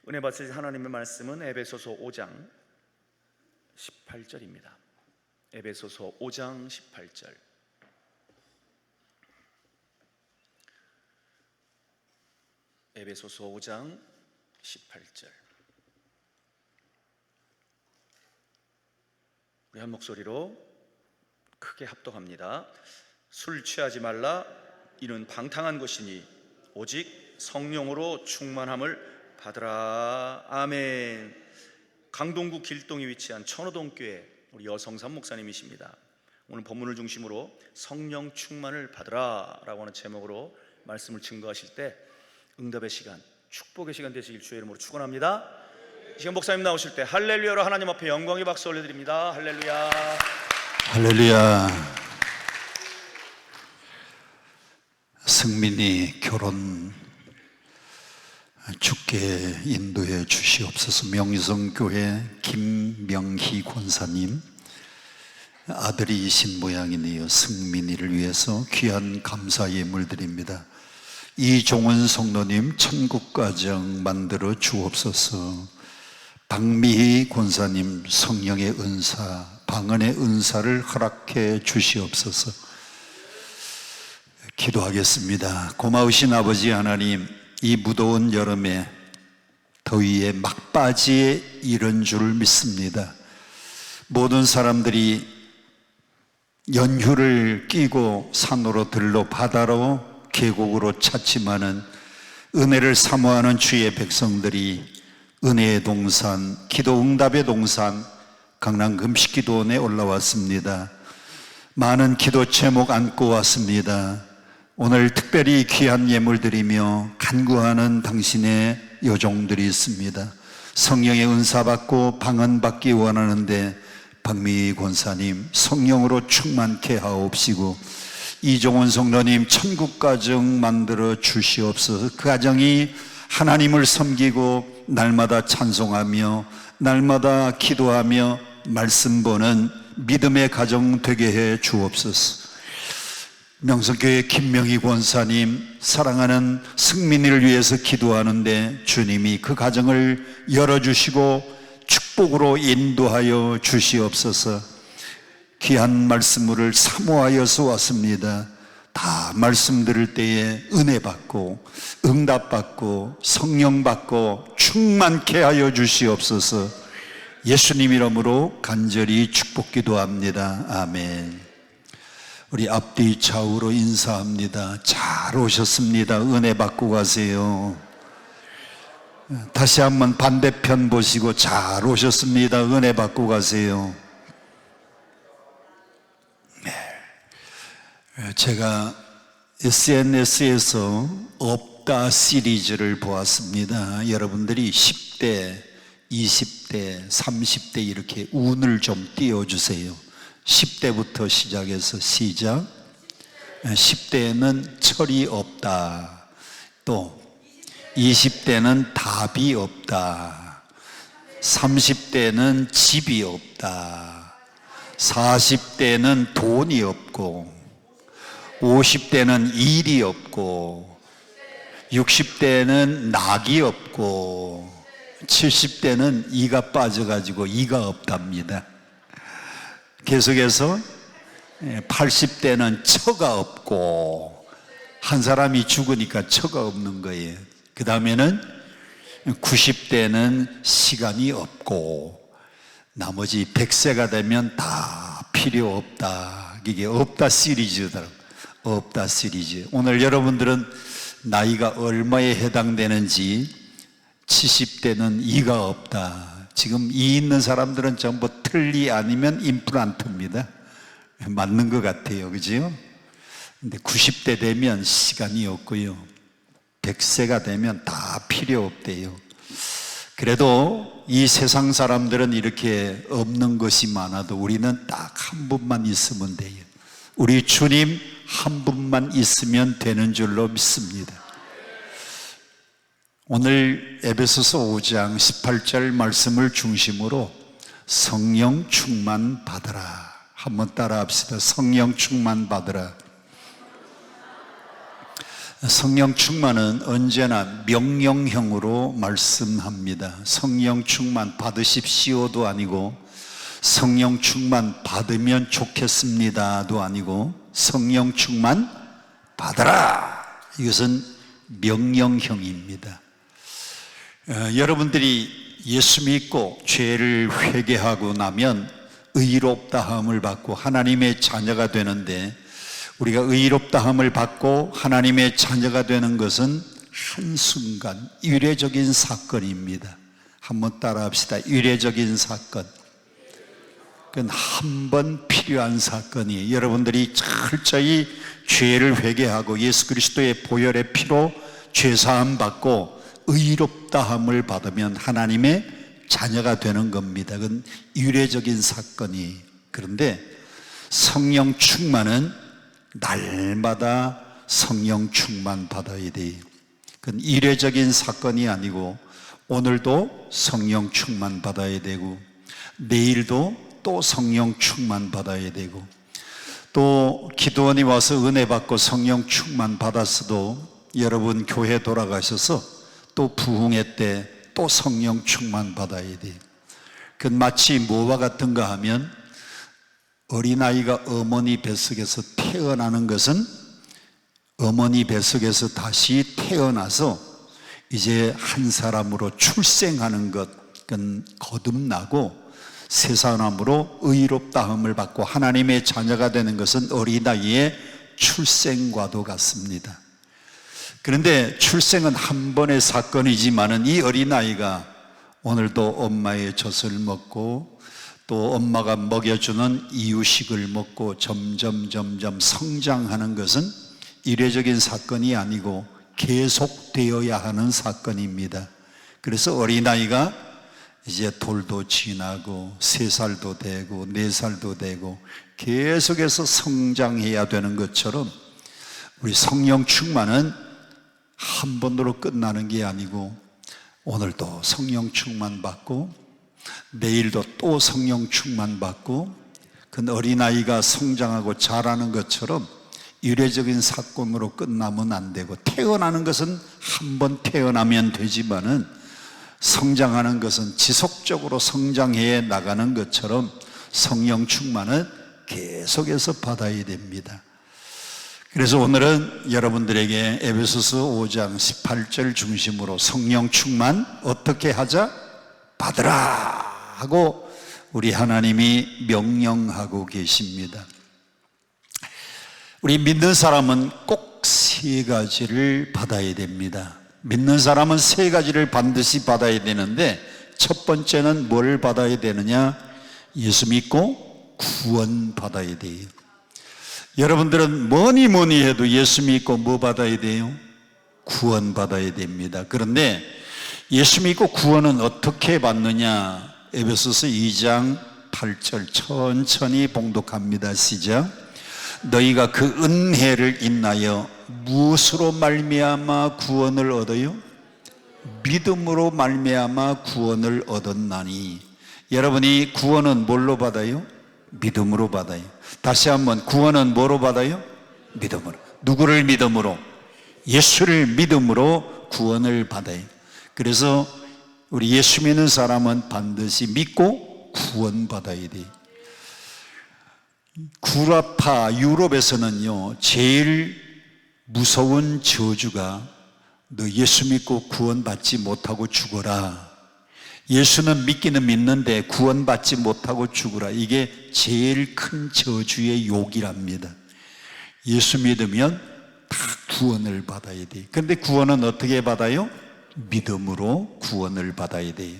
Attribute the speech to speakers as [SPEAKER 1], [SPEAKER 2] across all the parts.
[SPEAKER 1] 은혜 받으실 하나님의 말씀은 에베소서 5장 18절입니다. 에베소서 5장 18절. 에베소서 5장 18절. 우리 한 목소리로 크게 합독합니다. 술 취하지 말라. 이는 방탕한 것이니 오직 성령으로 충만함을 받으라. 아멘. 강동구 길동에 위치한 천호동교회 우리 여성삼 목사님이십니다. 오늘 본문을 중심으로 성령 충만을 받으라 라고 하는 제목으로 말씀을 증거하실 때 응답의 시간, 축복의 시간 되시길 주의 이름으로 축원합니다. 이 시간 목사님 나오실 때 할렐루야로 하나님 앞에 영광의 박수 올려드립니다. 할렐루야,
[SPEAKER 2] 할렐루야. 승민이 결혼 주께 인도해 주시옵소서. 명성교회 김명희 권사님 아들이신 모양이네요. 승민이를 위해서 귀한 감사 예물 드립니다. 이종원 성도님 천국가정 만들어 주옵소서. 박미희 권사님 성령의 은사, 방언의 은사를 허락해 주시옵소서. 기도하겠습니다. 고마우신 아버지 하나님, 이 무더운 여름에 더위에 막바지에 이른 줄 믿습니다. 모든 사람들이 연휴를 끼고 산으로 들러 바다로 계곡으로 찾지만은 은혜를 사모하는 주의 백성들이 은혜의 동산, 기도 응답의 동산 강남 금식기도원에 올라왔습니다. 많은 기도 제목 안고 왔습니다. 오늘 특별히 귀한 예물 드리며 간구하는 당신의 여종들이 있습니다. 성령의 은사 받고 방언 받기 원하는데 박미희 권사님 성령으로 충만케 하옵시고, 이종원 성도님 천국가정 만들어 주시옵소서. 그 가정이 하나님을 섬기고 날마다 찬송하며 날마다 기도하며 말씀 보는 믿음의 가정 되게 해 주옵소서. 명성교회 김명희 권사님 사랑하는 승민이를 위해서 기도하는데 주님이 그 가정을 열어주시고 축복으로 인도하여 주시옵소서. 귀한 말씀을 사모하여서 왔습니다. 다 말씀 들을 때에 은혜 받고 응답 받고 성령 받고 충만케 하여 주시옵소서. 예수님 이름으로 간절히 축복 기도합니다. 아멘. 우리 앞뒤 좌우로 인사합니다. 잘 오셨습니다. 은혜 받고 가세요. 다시 한번 반대편 보시고 잘 오셨습니다. 은혜 받고 가세요. 제가 SNS에서 없다 시리즈를 보았습니다. 여러분들이 10대, 20대, 30대 이렇게 운을 좀 띄워주세요. 10대부터 시작해서 시작. 10대에는 철이 없다. 또 20대는 답이 없다. 30대는 집이 없다. 40대는 돈이 없고 50대는 일이 없고 60대는 낙이 없고 70대는 이가 빠져가지고 이가 없답니다. 계속해서 80대는 처가 없고 한 사람이 죽으니까 처가 없는 거예요. 그 다음에는 90대는 시간이 없고 나머지 100세가 되면 다 필요 없다. 이게 없다 시리즈더라고요. 없다 시리즈. 오늘 여러분들은 나이가 얼마에 해당되는지 70대는 이가 없다. 지금 이 있는 사람들은 전부 틀니 아니면 임플란트입니다. 맞는 것 같아요. 그죠? 근데 90대 되면 시간이 없고요. 100세가 되면 다 필요 없대요. 그래도 이 세상 사람들은 이렇게 없는 것이 많아도 우리는 딱 한 분만 있으면 돼요. 우리 주님 한 분만 있으면 되는 줄로 믿습니다. 오늘 에베소서 5장 18절 말씀을 중심으로 성령 충만 받으라. 한번 따라 합시다. 성령 충만 받으라. 성령 충만은 언제나 명령형으로 말씀합니다. 성령 충만 받으십시오도 아니고 성령 충만 받으면 좋겠습니다도 아니고 성령 충만 받아라, 이것은 명령형입니다. 여러분들이 예수 믿고 죄를 회개하고 나면 의롭다함을 받고 하나님의 자녀가 되는데, 우리가 의롭다함을 받고 하나님의 자녀가 되는 것은 한순간 유례적인 사건입니다. 한번 따라합시다. 유례적인 사건. 그건 한 번 필요한 사건이에요. 여러분들이 철저히 죄를 회개하고 예수 그리스도의 보혈의 피로 죄사함 받고 의롭다함을 받으면 하나님의 자녀가 되는 겁니다. 그건 유례적인 사건이. 그런데 성령 충만은 날마다 성령 충만 받아야 돼요. 그건 이례적인 사건이 아니고 오늘도 성령 충만 받아야 되고 내일도 또 성령 충만 받아야 되고, 또 기도원이 와서 은혜 받고 성령 충만 받았어도 여러분 교회 돌아가셔서 또 부흥회 때 또 성령 충만 받아야 돼요. 그건 마치 뭐와 같은가 하면 어린아이가 어머니 뱃속에서 태어나는 것은 어머니 뱃속에서 다시 태어나서 이제 한 사람으로 출생하는 것은 거듭나고 새 사람으로 의롭다함을 받고 하나님의 자녀가 되는 것은 어린아이의 출생과도 같습니다. 그런데 출생은 한 번의 사건이지만은 이 어린아이가 오늘도 엄마의 젖을 먹고 또 엄마가 먹여주는 이유식을 먹고 점점 성장하는 것은 이례적인 사건이 아니고 계속되어야 하는 사건입니다. 그래서 어린아이가 이제 돌도 지나고 3살도 되고 4살도 되고 계속해서 성장해야 되는 것처럼 우리 성령 충만은 한 번으로 끝나는 게 아니고 오늘도 성령 충만 받고 내일도 또 성령 충만 받고, 그 어린아이가 성장하고 자라는 것처럼 이례적인 사건으로 끝나면 안 되고, 태어나는 것은 한 번 태어나면 되지만은 성장하는 것은 지속적으로 성장해 나가는 것처럼 성령 충만은 계속해서 받아야 됩니다. 그래서 오늘은 여러분들에게 에베소서 5장 18절 중심으로 성령 충만 어떻게 하자? 받으라 하고 우리 하나님이 명령하고 계십니다. 우리 믿는 사람은 꼭 3가지를 받아야 됩니다. 믿는 사람은 3가지를 반드시 받아야 되는데, 첫 번째는 뭘 받아야 되느냐? 예수 믿고 구원 받아야 돼요. 여러분들은 뭐니 해도 예수 믿고 뭐 받아야 돼요? 구원 받아야 됩니다. 그런데 예수 믿고 구원은 어떻게 받느냐? 에베소서 2장 8절 천천히 봉독합니다. 시작. 너희가 그 은혜를 인하여 무엇으로 말미암아 구원을 얻어요? 믿음으로 말미암아 구원을 얻었나니. 여러분이 구원은 뭘로 받아요? 믿음으로 받아요. 다시 한번, 구원은 뭐로 받아요? 믿음으로. 누구를 믿음으로? 예수를 믿음으로 구원을 받아요. 그래서 우리 예수 믿는 사람은 반드시 믿고 구원 받아야 돼요. 구라파 유럽에서는요, 제일 무서운 저주가 너 예수 믿고 구원 받지 못하고 죽어라. 예수는 믿기는 믿는데 구원 받지 못하고 죽어라. 이게 제일 큰 저주의 욕이랍니다. 예수 믿으면 다 구원을 받아야 돼요. 그런데 구원은 어떻게 받아요? 믿음으로 구원을 받아야 돼요.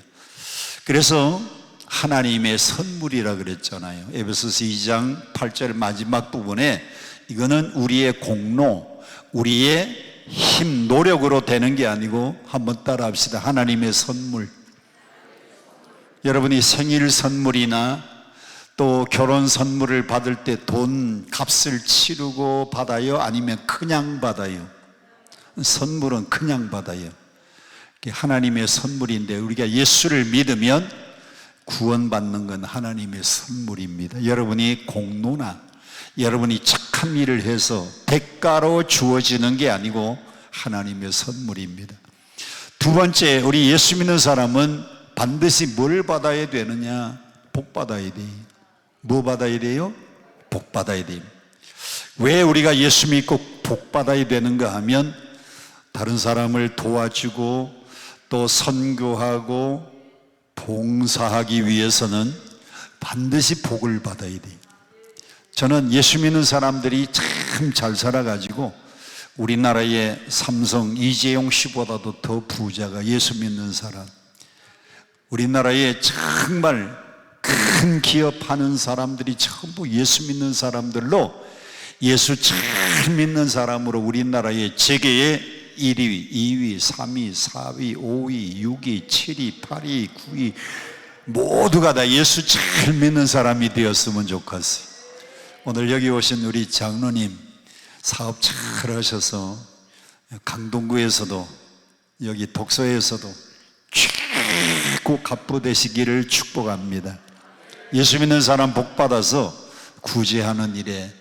[SPEAKER 2] 그래서 하나님의 선물이라 그랬잖아요. 에베소서 2장 8절 마지막 부분에 이거는 우리의 공로, 우리의 힘, 노력으로 되는 게 아니고, 한번 따라 합시다. 하나님의 선물. 여러분이 생일 선물이나 또 결혼 선물을 받을 때 돈 값을 치르고 받아요? 아니면 그냥 받아요? 선물은 그냥 받아요. 하나님의 선물인데, 우리가 예수를 믿으면 구원받는 건 하나님의 선물입니다. 여러분이 공로나 여러분이 착한 일을 해서 대가로 주어지는 게 아니고 하나님의 선물입니다. 두 번째, 우리 예수 믿는 사람은 반드시 뭘 받아야 되느냐? 복 받아야 돼요. 뭐 받아야 돼요? 복 받아야 돼요. 왜 우리가 예수 믿고 복 받아야 되는가 하면 다른 사람을 도와주고 또 선교하고 봉사하기 위해서는 반드시 복을 받아야 돼요. 저는 예수 믿는 사람들이 참 잘 살아가지고 우리나라의 삼성 이재용 씨보다도 더 부자가 예수 믿는 사람, 우리나라에 정말 큰 기업하는 사람들이 전부 예수 믿는 사람들로 예수 잘 믿는 사람으로 우리나라의 재계의 1위, 2위, 3위, 4위, 5위, 6위, 7위, 8위, 9위 모두가 다 예수 잘 믿는 사람이 되었으면 좋겠어요. 오늘 여기 오신 우리 장로님 사업 잘 하셔서 강동구에서도 여기 독서에서도 최고 갑부 되시기를 축복합니다. 예수 믿는 사람 복 받아서 구제하는 일에,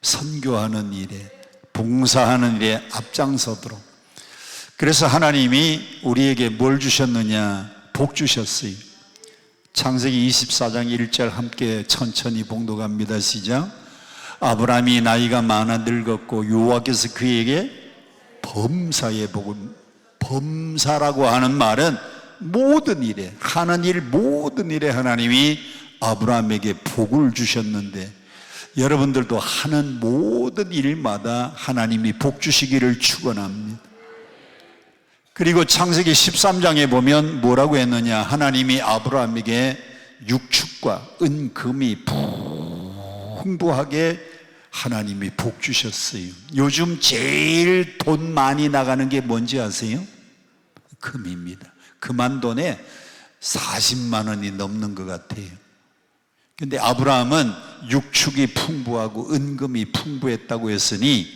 [SPEAKER 2] 선교하는 일에, 봉사하는 일에 앞장서도록. 그래서 하나님이 우리에게 뭘 주셨느냐? 복 주셨어요. 창세기 24장 1절 함께 천천히 봉독합니다. 시작. 아브라함이 나이가 많아 늙었고 여호와께서 그에게 범사의 복을, 범사라고 하는 말은 모든 일에, 하는 일 모든 일에 하나님이 아브라함에게 복을 주셨는데 여러분들도 하는 모든 일마다 하나님이 복 주시기를 축원합니다. 그리고 창세기 13장에 보면 뭐라고 했느냐? 하나님이 아브라함에게 육축과 은금이 풍부하게 하나님이 복 주셨어요. 요즘 제일 돈 많이 나가는 게 뭔지 아세요? 금입니다. 금한 돈에 40만 원이 넘는 것 같아요. 근데 아브라함은 육축이 풍부하고 은금이 풍부했다고 했으니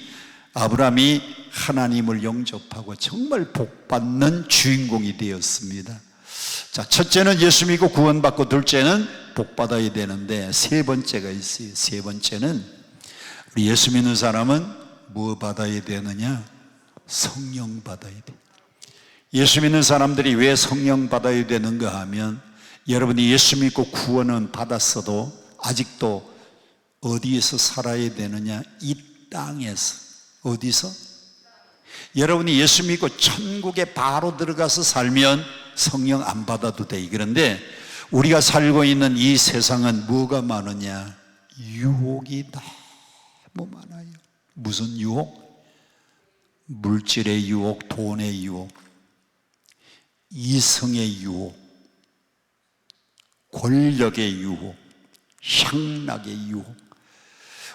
[SPEAKER 2] 아브라함이 하나님을 영접하고 정말 복받는 주인공이 되었습니다. 자, 첫째는 예수 믿고 구원받고 둘째는 복받아야 되는데 세 번째가 있어요. 세 번째는 우리 예수 믿는 사람은 뭐 받아야 되느냐? 성령 받아야 돼. 예수 믿는 사람들이 왜 성령 받아야 되는가 하면 여러분이 예수 믿고 구원은 받았어도 아직도 어디에서 살아야 되느냐? 이 땅에서. 어디서? 여러분이 예수 믿고 천국에 바로 들어가서 살면 성령 안 받아도 돼. 그런데 우리가 살고 있는 이 세상은 뭐가 많으냐? 유혹이 너무 많아요. 무슨 유혹? 물질의 유혹, 돈의 유혹, 이성의 유혹, 권력의 유혹, 향락의 유혹.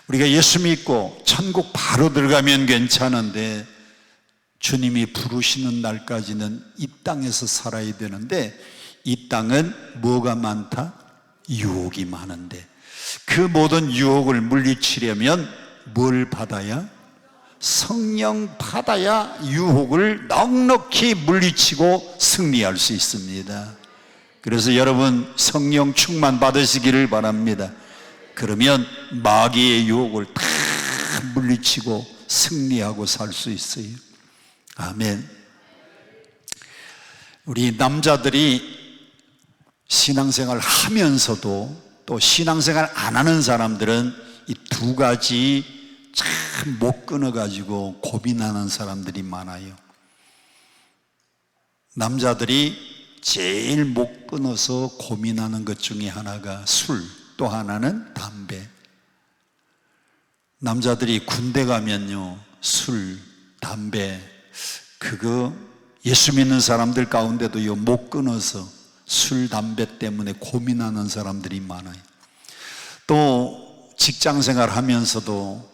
[SPEAKER 2] 우리가 예수 믿고 천국 바로 들어가면 괜찮은데 주님이 부르시는 날까지는 이 땅에서 살아야 되는데 이 땅은 뭐가 많다? 유혹이 많은데 그 모든 유혹을 물리치려면 뭘 받아야? 성령 받아야 유혹을 넉넉히 물리치고 승리할 수 있습니다. 그래서 여러분 성령 충만 받으시기를 바랍니다. 그러면 마귀의 유혹을 다 물리치고 승리하고 살 수 있어요. 아멘. 우리 남자들이 신앙생활 하면서도 또 신앙생활 안 하는 사람들은 이 두 가지 참 못 끊어가지고 고민하는 사람들이 많아요. 남자들이 제일 못 끊어서 고민하는 것 중에 하나가 술, 또 하나는 담배. 남자들이 군대 가면요, 술, 담배, 그거 예수 믿는 사람들 가운데도요, 못 끊어서 술, 담배 때문에 고민하는 사람들이 많아요. 또 직장 생활 하면서도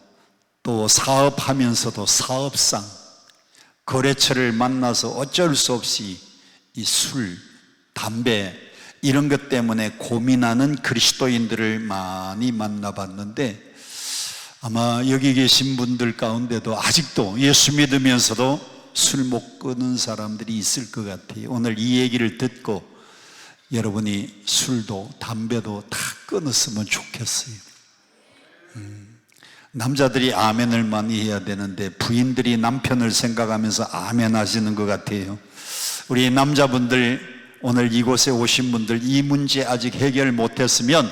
[SPEAKER 2] 또 사업하면서도 사업상 거래처를 만나서 어쩔 수 없이 이 술, 담배 이런 것 때문에 고민하는 그리스도인들을 많이 만나봤는데 아마 여기 계신 분들 가운데도 아직도 예수 믿으면서도 술 못 끊는 사람들이 있을 것 같아요. 오늘 이 얘기를 듣고 여러분이 술도 담배도 다 끊었으면 좋겠어요. 남자들이 아멘을 많이 해야 되는데 부인들이 남편을 생각하면서 아멘 하시는 것 같아요. 우리 남자분들, 오늘 이곳에 오신 분들 이 문제 아직 해결 못했으면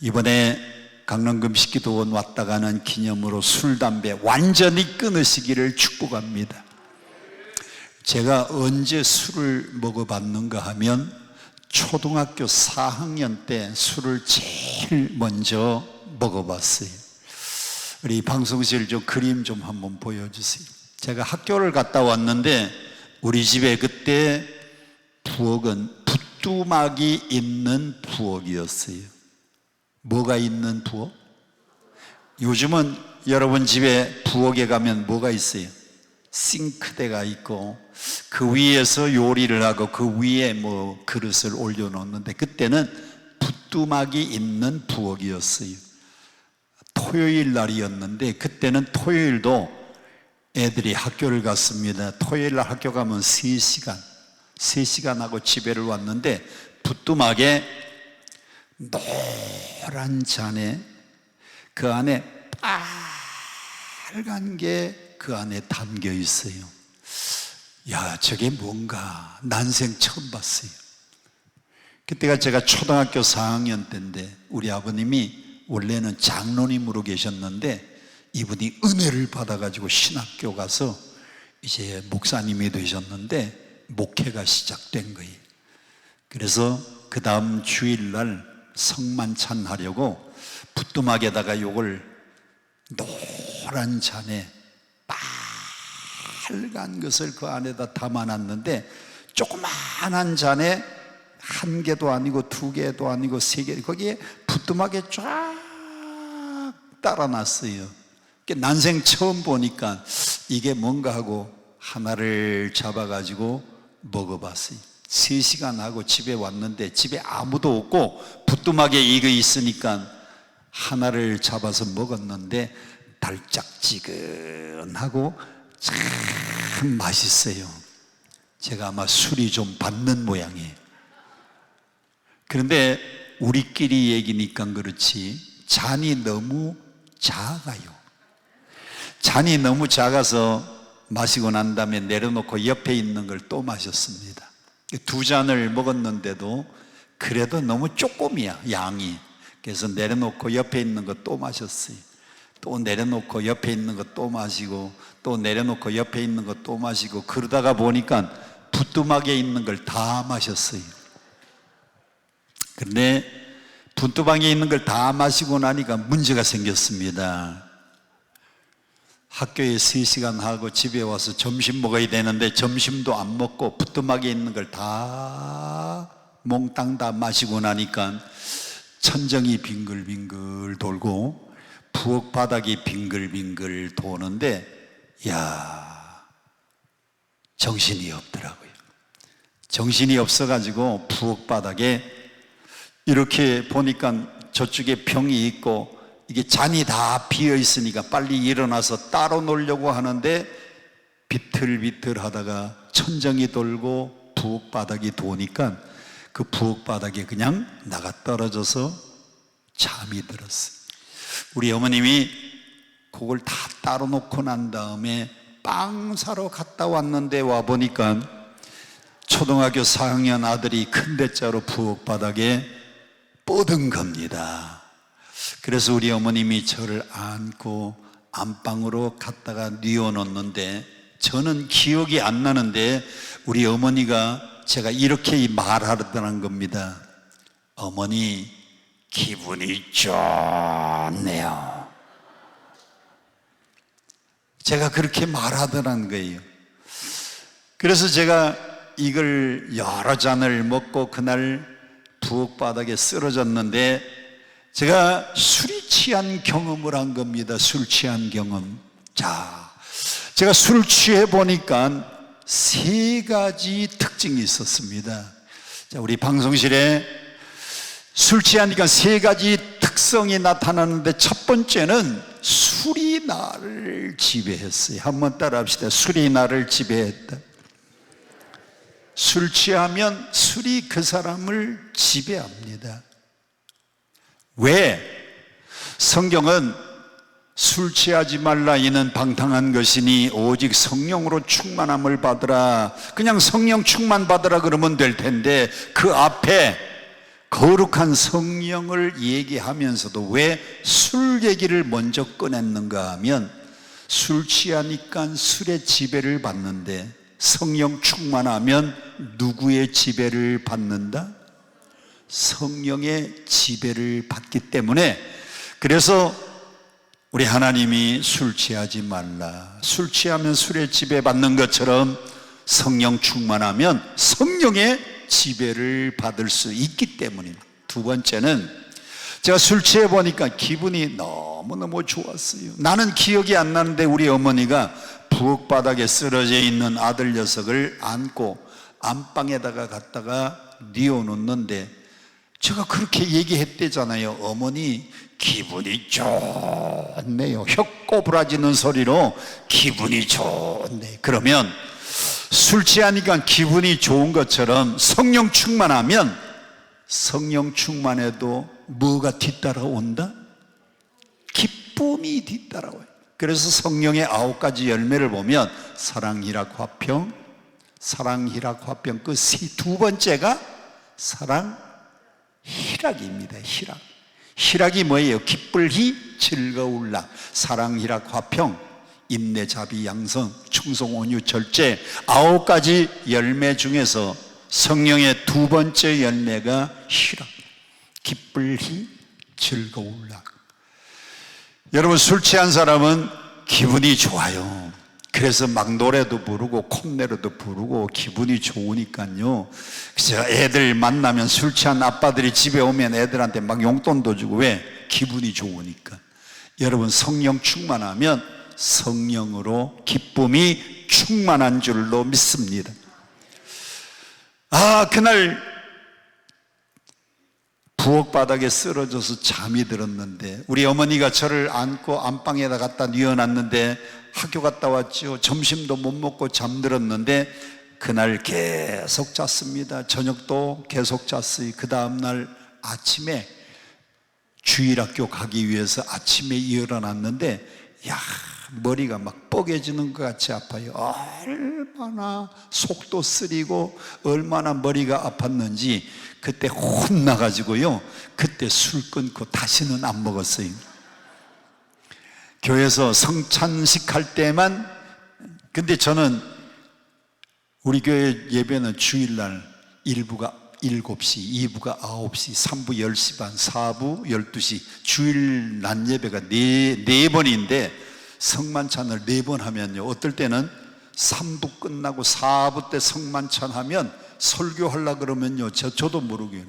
[SPEAKER 2] 이번에 강릉금식기도원 왔다 가는 기념으로 술, 담배 완전히 끊으시기를 축복합니다. 제가 언제 술을 먹어봤는가 하면 초등학교 4학년 때 술을 제일 먼저 먹어봤어요. 우리 방송실 좀 그림 좀 한번 보여주세요. 제가 학교를 갔다 왔는데 우리 집에 그때 부엌은 부뚜막이 있는 부엌이었어요. 뭐가 있는 부엌? 요즘은 여러분 집에 부엌에 가면 뭐가 있어요? 싱크대가 있고 그 위에서 요리를 하고 그 위에 뭐 그릇을 올려놓는데 그때는 부뚜막이 있는 부엌이었어요. 토요일 날이었는데 그때는 토요일도 애들이 학교를 갔습니다. 토요일 날 학교 가면 3시간 하고 집에를 왔는데 부뚜막에 노란 잔에 그 안에 빨간 게 그 안에 담겨 있어요. 야, 저게 뭔가 난생 처음 봤어요. 그때가 제가 초등학교 4학년 때인데 우리 아버님이 원래는 장로님으로 계셨는데 이분이 은혜를 받아가지고 신학교 가서 이제 목사님이 되셨는데 목회가 시작된 거예요. 그래서 그 다음 주일날 성만찬 하려고 부뚜막에다가 요걸 노란 잔에 빨간 것을 그 안에다 담아놨는데 조그마한 잔에 1개도 아니고 2개도 아니고 3개, 거기에 부뚜막에 쫙 따라놨어요. 난생 처음 보니까 이게 뭔가 하고 하나를 잡아가지고 먹어봤어요. 3시간 하고 집에 왔는데 집에 아무도 없고 부뚜막에 이거 있으니까 하나를 잡아서 먹었는데 달짝지근하고 참 맛있어요. 제가 아마 술이 좀 받는 모양이에요. 그런데 우리끼리 얘기니까 그렇지 잔이 너무 작아요. 잔이 너무 작아서 마시고 난 다음에 내려놓고 옆에 있는 걸 또 마셨습니다. 2잔을 먹었는데도 그래도 너무 조금이야, 양이. 그래서 내려놓고 옆에 있는 거 또 마셨어요. 또 내려놓고 옆에 있는 거 또 마시고 또 내려놓고 옆에 있는 거 또 마시고 그러다가 보니까 부뚜막에 있는 걸 다 마셨어요. 그런데 부뚜막에 있는 걸 다 마시고 나니까 문제가 생겼습니다. 학교에 3시간 하고 집에 와서 점심 먹어야 되는데 점심도 안 먹고 부뚜막에 있는 걸 다 몽땅 다 마시고 나니까 천정이 빙글빙글 돌고 부엌 바닥이 빙글빙글 도는데 야, 정신이 없더라고요. 정신이 없어가지고 부엌 바닥에 이렇게 보니까 저쪽에 병이 있고 이게 잔이 다 비어 있으니까 빨리 일어나서 따로 놀려고 하는데 비틀비틀 하다가 천정이 돌고 부엌 바닥이 도니까 그 부엌 바닥에 그냥 나가 떨어져서 잠이 들었어요. 우리 어머님이 그걸 다 따로 놓고 난 다음에 빵 사러 갔다 왔는데 와보니까 초등학교 4학년 아들이 큰 대자로 부엌 바닥에 뻗은 겁니다. 그래서 우리 어머님이 저를 안고 안방으로 갔다가 뉘어놓는데 저는 기억이 안 나는데 우리 어머니가 제가 이렇게 말하더란 겁니다. 어머니 기분이 좋네요. 제가 그렇게 말하더란 거예요. 그래서 제가 이걸 여러 잔을 먹고 그날 부엌 바닥에 쓰러졌는데 제가 술이 취한 경험을 한 겁니다. 술 취한 경험. 자, 제가 술 취해 보니까 3가지 특징이 있었습니다. 자, 우리 방송실에 술 취하니까 3가지 특성이 나타나는데 첫 번째는 술이 나를 지배했어요. 한번 따라 합시다. 술이 나를 지배했다. 술 취하면 술이 그 사람을 지배합니다. 왜? 성경은 술 취하지 말라 이는 방탕한 것이니 오직 성령으로 충만함을 받으라. 그냥 성령 충만 받으라 그러면 될 텐데 그 앞에 거룩한 성령을 얘기하면서도 왜 술 얘기를 먼저 꺼냈는가 하면 술 취하니까 술의 지배를 받는데 성령 충만하면 누구의 지배를 받는다? 성령의 지배를 받기 때문에, 그래서 우리 하나님이 술 취하지 말라, 술 취하면 술의 지배 받는 것처럼 성령 충만하면 성령의 지배를 받을 수 있기 때문입니다. 두 번째는 제가 술 취해 보니까 기분이 너무너무 좋았어요. 나는 기억이 안 나는데 우리 어머니가 부엌 바닥에 쓰러져 있는 아들 녀석을 안고 안방에다가 갖다가 뉘어놓는데 제가 그렇게 얘기했대잖아요. 어머니 기분이 좋네요. 혀 꼬부라지는 소리로 기분이 좋네. 그러면 술 취하니까 기분이 좋은 것처럼 성령 충만하면 성령 충만해도 뭐가 뒤따라온다? 기쁨이 뒤따라와요. 그래서 성령의 9가지 열매를 보면 사랑, 희락, 화평, 사랑, 희락, 화평, 그 두 번째가 사랑, 희락입니다. 희락. 희락이 뭐예요? 기쁠희, 즐거울라. 사랑, 희락, 화평, 인내, 자비, 양성, 충성, 온유, 절제, 9가지 열매 중에서 성령의 두 번째 열매가 희락, 기쁠희, 즐거울라. 여러분, 술 취한 사람은 기분이 좋아요. 그래서 막 노래도 부르고 콧노래도 부르고 기분이 좋으니까요. 그래서 애들 만나면 술 취한 아빠들이 집에 오면 애들한테 막 용돈도 주고, 왜? 기분이 좋으니까. 여러분, 성령 충만하면 성령으로 기쁨이 충만한 줄로 믿습니다. 그날 부엌 바닥에 쓰러져서 잠이 들었는데 우리 어머니가 저를 안고 안방에다 갖다 뉘어놨는데 학교 갔다 왔죠. 점심도 못 먹고 잠들었는데 그날 계속 잤습니다. 저녁도 계속 잤어요. 그 다음날 아침에 주일학교 가기 위해서 아침에 일어났는데 머리가 막 뻐개지는 것 같이 아파요. 얼마나 속도 쓰리고 얼마나 머리가 아팠는지 그때 혼나가지고요, 그때 술 끊고 다시는 안 먹었어요. 교회에서 성찬식 할 때만. 근데 저는 우리 교회 예배는 주일날 1부가 7시, 2부가 9시, 3부 10시 반, 4부 12시, 주일 낮 예배가 네 번인데 성만찬을 4번 하면요, 어떨 때는 3부 끝나고 4부 때 성만찬 하면 설교하려고 그러면요, 저도 모르게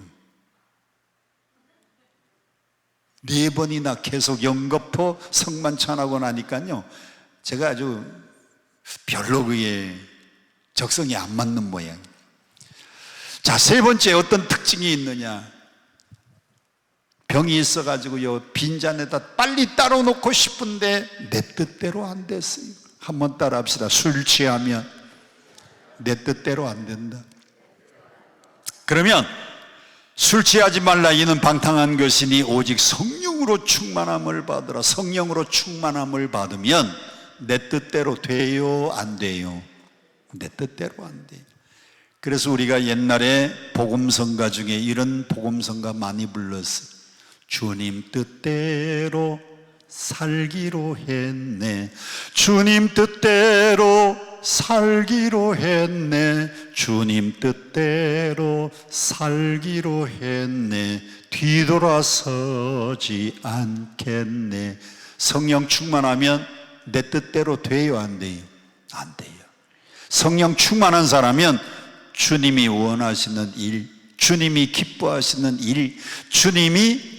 [SPEAKER 2] 4번이나 계속 연거푸 성만찬하고 나니까요, 제가 아주 별로 그게 적성이 안 맞는 모양. 자, 세 번째 어떤 특징이 있느냐? 병이 있어가지고요, 빈잔에다 빨리 따로 놓고 싶은데 내 뜻대로 안 됐어요. 한번 따라 합시다. 술 취하면 내 뜻대로 안 된다. 그러면 술 취하지 말라 이는 방탕한 것이니 오직 성령으로 충만함을 받으라. 성령으로 충만함을 받으면 내 뜻대로 돼요, 안 돼요? 내 뜻대로 안 돼요. 그래서 우리가 옛날에 복음성가 중에 이런 복음성가 많이 불렀어요. 주님 뜻대로 살기로 했네. 주님 뜻대로 살기로 했네. 주님 뜻대로 살기로 했네. 뒤돌아서지 않겠네. 성령 충만하면 내 뜻대로 돼요, 안 돼요? 안 돼요. 성령 충만한 사람은 주님이 원하시는 일, 주님이 기뻐하시는 일, 주님이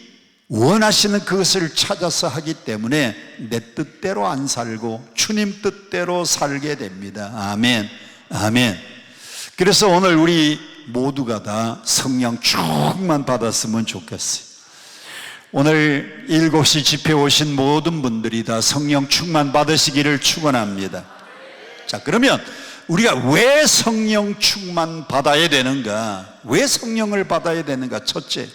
[SPEAKER 2] 원하시는 그것을 찾아서 하기 때문에 내 뜻대로 안 살고 주님 뜻대로 살게 됩니다. 아멘, 아멘. 그래서 오늘 우리 모두가 다 성령 충만 받았으면 좋겠어요. 오늘 7시 집회 오신 모든 분들이 다 성령 충만 받으시기를 축원합니다. 자, 그러면 우리가 왜 성령 충만 받아야 되는가? 왜 성령을 받아야 되는가? 첫째,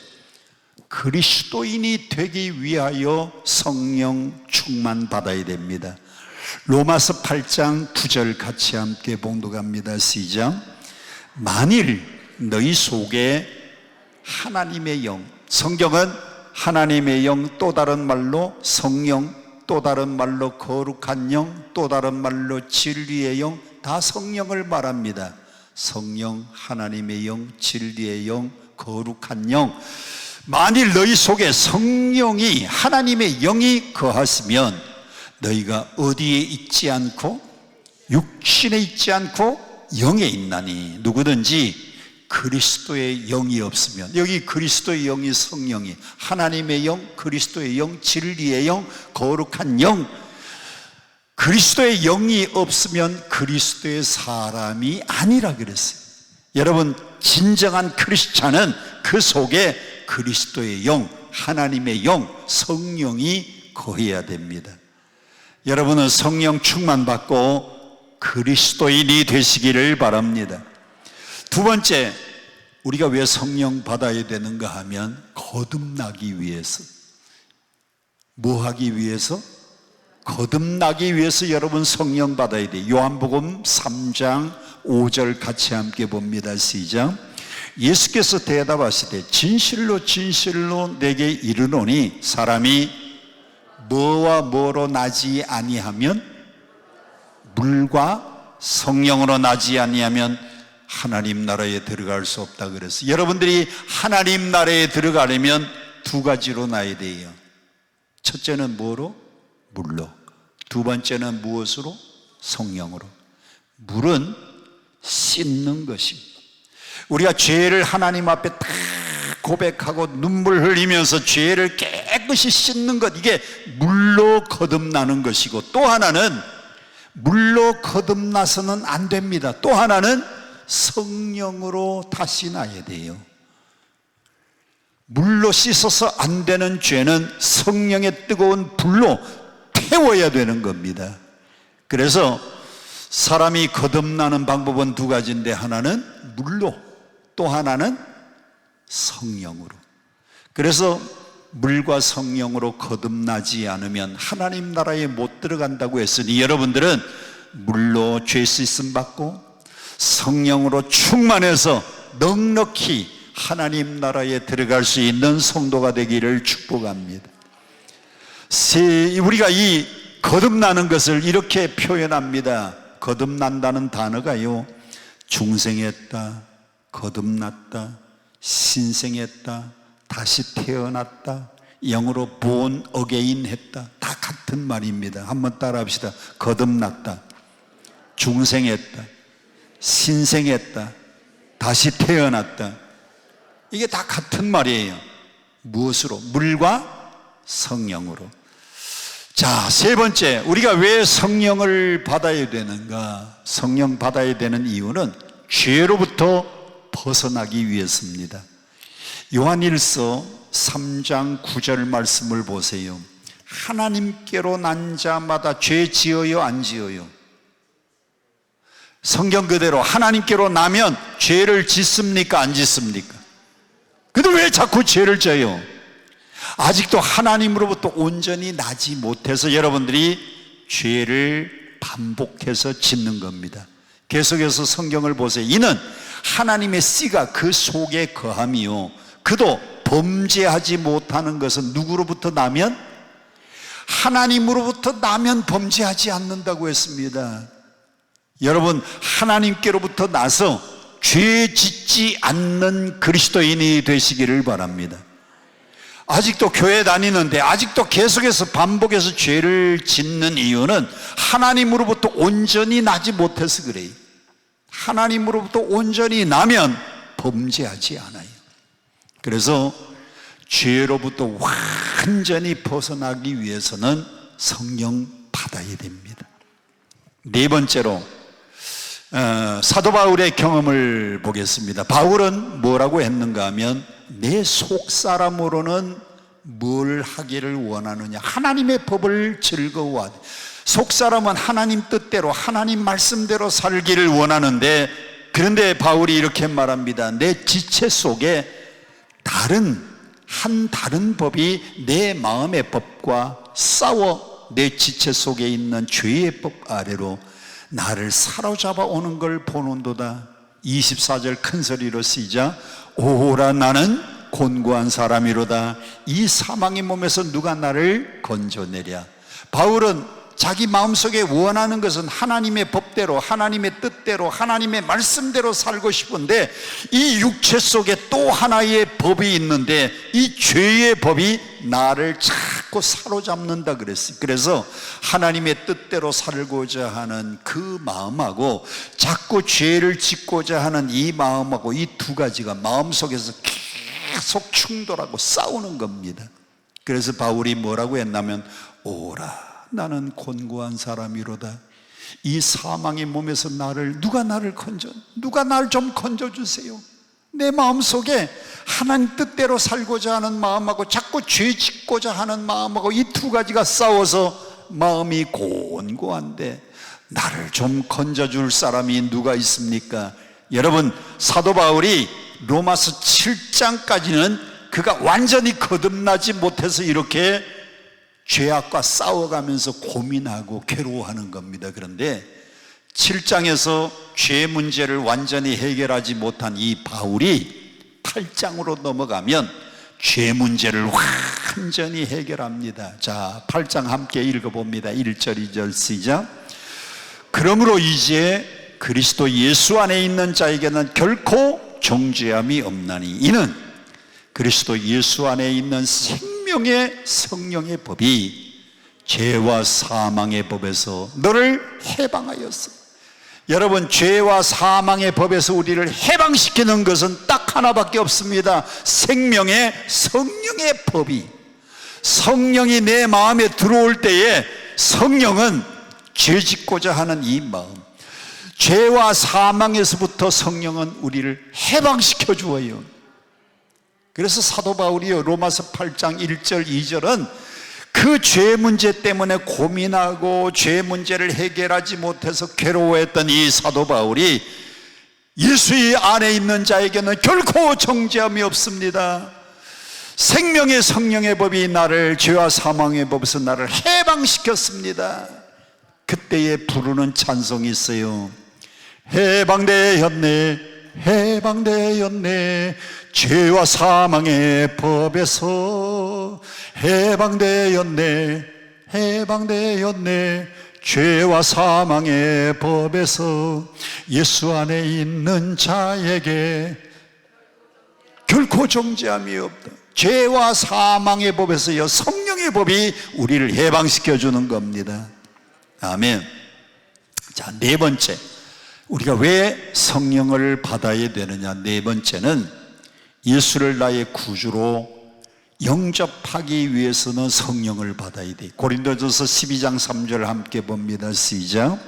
[SPEAKER 2] 그리스도인이 되기 위하여 성령 충만 받아야 됩니다. 로마서 8장 9절 같이 함께 봉독합니다. 시작. 만일 너희 속에 하나님의 영, 성경은 하나님의 영, 또 다른 말로 성령, 또 다른 말로 거룩한 영, 또 다른 말로 진리의 영, 다 성령을 말합니다. 성령, 하나님의 영, 진리의 영, 거룩한 영. 만일 너희 속에 성령이, 하나님의 영이 거하시면 너희가 어디에 있지 않고 육신에 있지 않고 영에 있나니, 누구든지 그리스도의 영이 없으면, 여기 그리스도의 영이 성령이, 하나님의 영, 그리스도의 영, 진리의 영, 거룩한 영, 그리스도의 영이 없으면 그리스도의 사람이 아니라 그랬어요. 여러분, 진정한 크리스찬은 그 속에 그리스도의 영, 하나님의 영, 성령이 거해야 됩니다. 여러분은 성령 충만 받고 그리스도인이 되시기를 바랍니다. 두 번째, 우리가 왜 성령 받아야 되는가 하면 거듭나기 위해서. 뭐 하기 위해서? 거듭나기 위해서 여러분 성령 받아야 돼요. 요한복음 3장 5절 같이 함께 봅니다. 시작. 예수께서 대답하시되 진실로 진실로 내게 이르노니 사람이 뭐와 뭐로 나지 아니하면, 물과 성령으로 나지 아니하면 하나님 나라에 들어갈 수 없다 그랬어요. 여러분들이 하나님 나라에 들어가려면 두 가지로 나야 돼요. 첫째는 뭐로? 물로. 두 번째는 무엇으로? 성령으로. 물은 씻는 것입니다. 우리가 죄를 하나님 앞에 다 고백하고 눈물 흘리면서 죄를 깨끗이 씻는 것, 이게 물로 거듭나는 것이고, 또 하나는 물로 거듭나서는 안 됩니다. 또 하나는 성령으로 다시 나야 돼요. 물로 씻어서 안 되는 죄는 성령의 뜨거운 불로 태워야 되는 겁니다. 그래서 사람이 거듭나는 방법은 두 가지인데, 하나는 물로, 또 하나는 성령으로. 그래서 물과 성령으로 거듭나지 않으면 하나님 나라에 못 들어간다고 했으니, 여러분들은 물로 죄 씻음 받고 성령으로 충만해서 넉넉히 하나님 나라에 들어갈 수 있는 성도가 되기를 축복합니다. 우리가 이 거듭나는 것을 이렇게 표현합니다. 거듭난다는 단어가요, 중생했다, 거듭났다, 신생했다, 다시 태어났다, 영어로 born again 했다, 다 같은 말입니다. 한번 따라 합시다. 거듭났다, 중생했다, 신생했다, 다시 태어났다. 이게 다 같은 말이에요. 무엇으로? 물과 성령으로. 자, 세 번째, 우리가 왜 성령을 받아야 되는가? 성령 받아야 되는 이유는 죄로부터 벗어나기 위해서입니다. 요한일서 3장 9절 말씀을 보세요. 하나님께로 난 자마다 죄 지어요, 안 지어요? 성경 그대로 하나님께로 나면 죄를 짓습니까, 안 짓습니까? 근데 왜 자꾸 죄를 져요? 아직도 하나님으로부터 온전히 나지 못해서 여러분들이 죄를 반복해서 짓는 겁니다. 계속해서 성경을 보세요. 이는 하나님의 씨가 그 속에 거함이요, 그도 범죄하지 못하는 것은 누구로부터 나면? 하나님으로부터 나면 범죄하지 않는다고 했습니다. 여러분, 하나님께로부터 나서 죄 짓지 않는 그리스도인이 되시기를 바랍니다. 아직도 교회 다니는데 아직도 계속해서 반복해서 죄를 짓는 이유는 하나님으로부터 온전히 나지 못해서 그래요. 하나님으로부터 온전히 나면 범죄하지 않아요. 그래서 죄로부터 완전히 벗어나기 위해서는 성령 받아야 됩니다. 네 번째로 사도 바울의 경험을 보겠습니다. 바울은 뭐라고 했는가 하면, 내 속사람으로는 뭘 하기를 원하느냐, 하나님의 법을 즐거워하되. 속사람은 하나님 뜻대로 하나님 말씀대로 살기를 원하는데, 그런데 바울이 이렇게 말합니다. 내 지체 속에 다른 한 다른 법이 내 마음의 법과 싸워 내 지체 속에 있는 죄의 법 아래로 나를 사로잡아 오는 걸 보는도다. 24절 큰 소리로 시작. 오라 나는 곤고한 사람이로다. 이 사망의 몸에서 누가 나를 건져내랴. 바울은 자기 마음속에 원하는 것은 하나님의 법대로, 하나님의 뜻대로, 하나님의 말씀대로 살고 싶은데 이 육체 속에 또 하나의 법이 있는데 이 죄의 법이 나를 자꾸 사로잡는다 그랬어요. 그래서 하나님의 뜻대로 살고자 하는 그 마음하고 자꾸 죄를 짓고자 하는 이 마음하고 이 두 가지가 마음속에서 계속 충돌하고 싸우는 겁니다. 그래서 바울이 뭐라고 했냐면 오라 나는 곤고한 사람이로다. 이 사망의 몸에서 누가 나를 누가 날 좀 건져주세요. 내 마음속에 하나님 뜻대로 살고자 하는 마음하고 자꾸 죄 짓고자 하는 마음하고 이 두 가지가 싸워서 마음이 곤고한데 나를 좀 건져줄 사람이 누가 있습니까? 여러분, 사도 바울이 로마서 7장까지는 그가 완전히 거듭나지 못해서 이렇게 죄악과 싸워가면서 고민하고 괴로워하는 겁니다. 그런데 7장에서 죄 문제를 완전히 해결하지 못한 이 바울이 8장으로 넘어가면 죄 문제를 완전히 해결합니다. 자, 8장 함께 읽어봅니다. 1절 2절 시작. 그러므로 이제 그리스도 예수 안에 있는 자에게는 결코 정죄함이 없나니 이는 그리스도 예수 안에 있는 생명의 성령의 법이 죄와 사망의 법에서 너를 해방하였어. 여러분, 죄와 사망의 법에서 우리를 해방시키는 것은 딱 하나밖에 없습니다. 생명의 성령의 법이, 성령이 내 마음에 들어올 때에 성령은 죄 짓고자 하는 이 마음, 죄와 사망에서부터 성령은 우리를 해방시켜 주어요. 그래서 사도 바울이요, 로마서 8장 1절 2절은 그 죄 문제 때문에 고민하고 죄 문제를 해결하지 못해서 괴로워했던 이 사도 바울이 예수의 안에 있는 자에게는 결코 정죄함이 없습니다. 생명의 성령의 법이 나를 죄와 사망의 법에서 나를 해방시켰습니다. 그때에 부르는 찬송이 있어요. 해방되었네, 해방되었네, 죄와 사망의 법에서 해방되었네, 해방되었네, 죄와 사망의 법에서 예수 안에 있는 자에게 결코 정죄함이 없다. 죄와 사망의 법에서요, 성령의 법이 우리를 해방시켜 주는 겁니다. 아멘. 자, 네 번째, 우리가 왜 성령을 받아야 되느냐? 네 번째는 예수를 나의 구주로 영접하기 위해서는 성령을 받아야 돼. 고린도전서 12장 3절 함께 봅니다. 시작.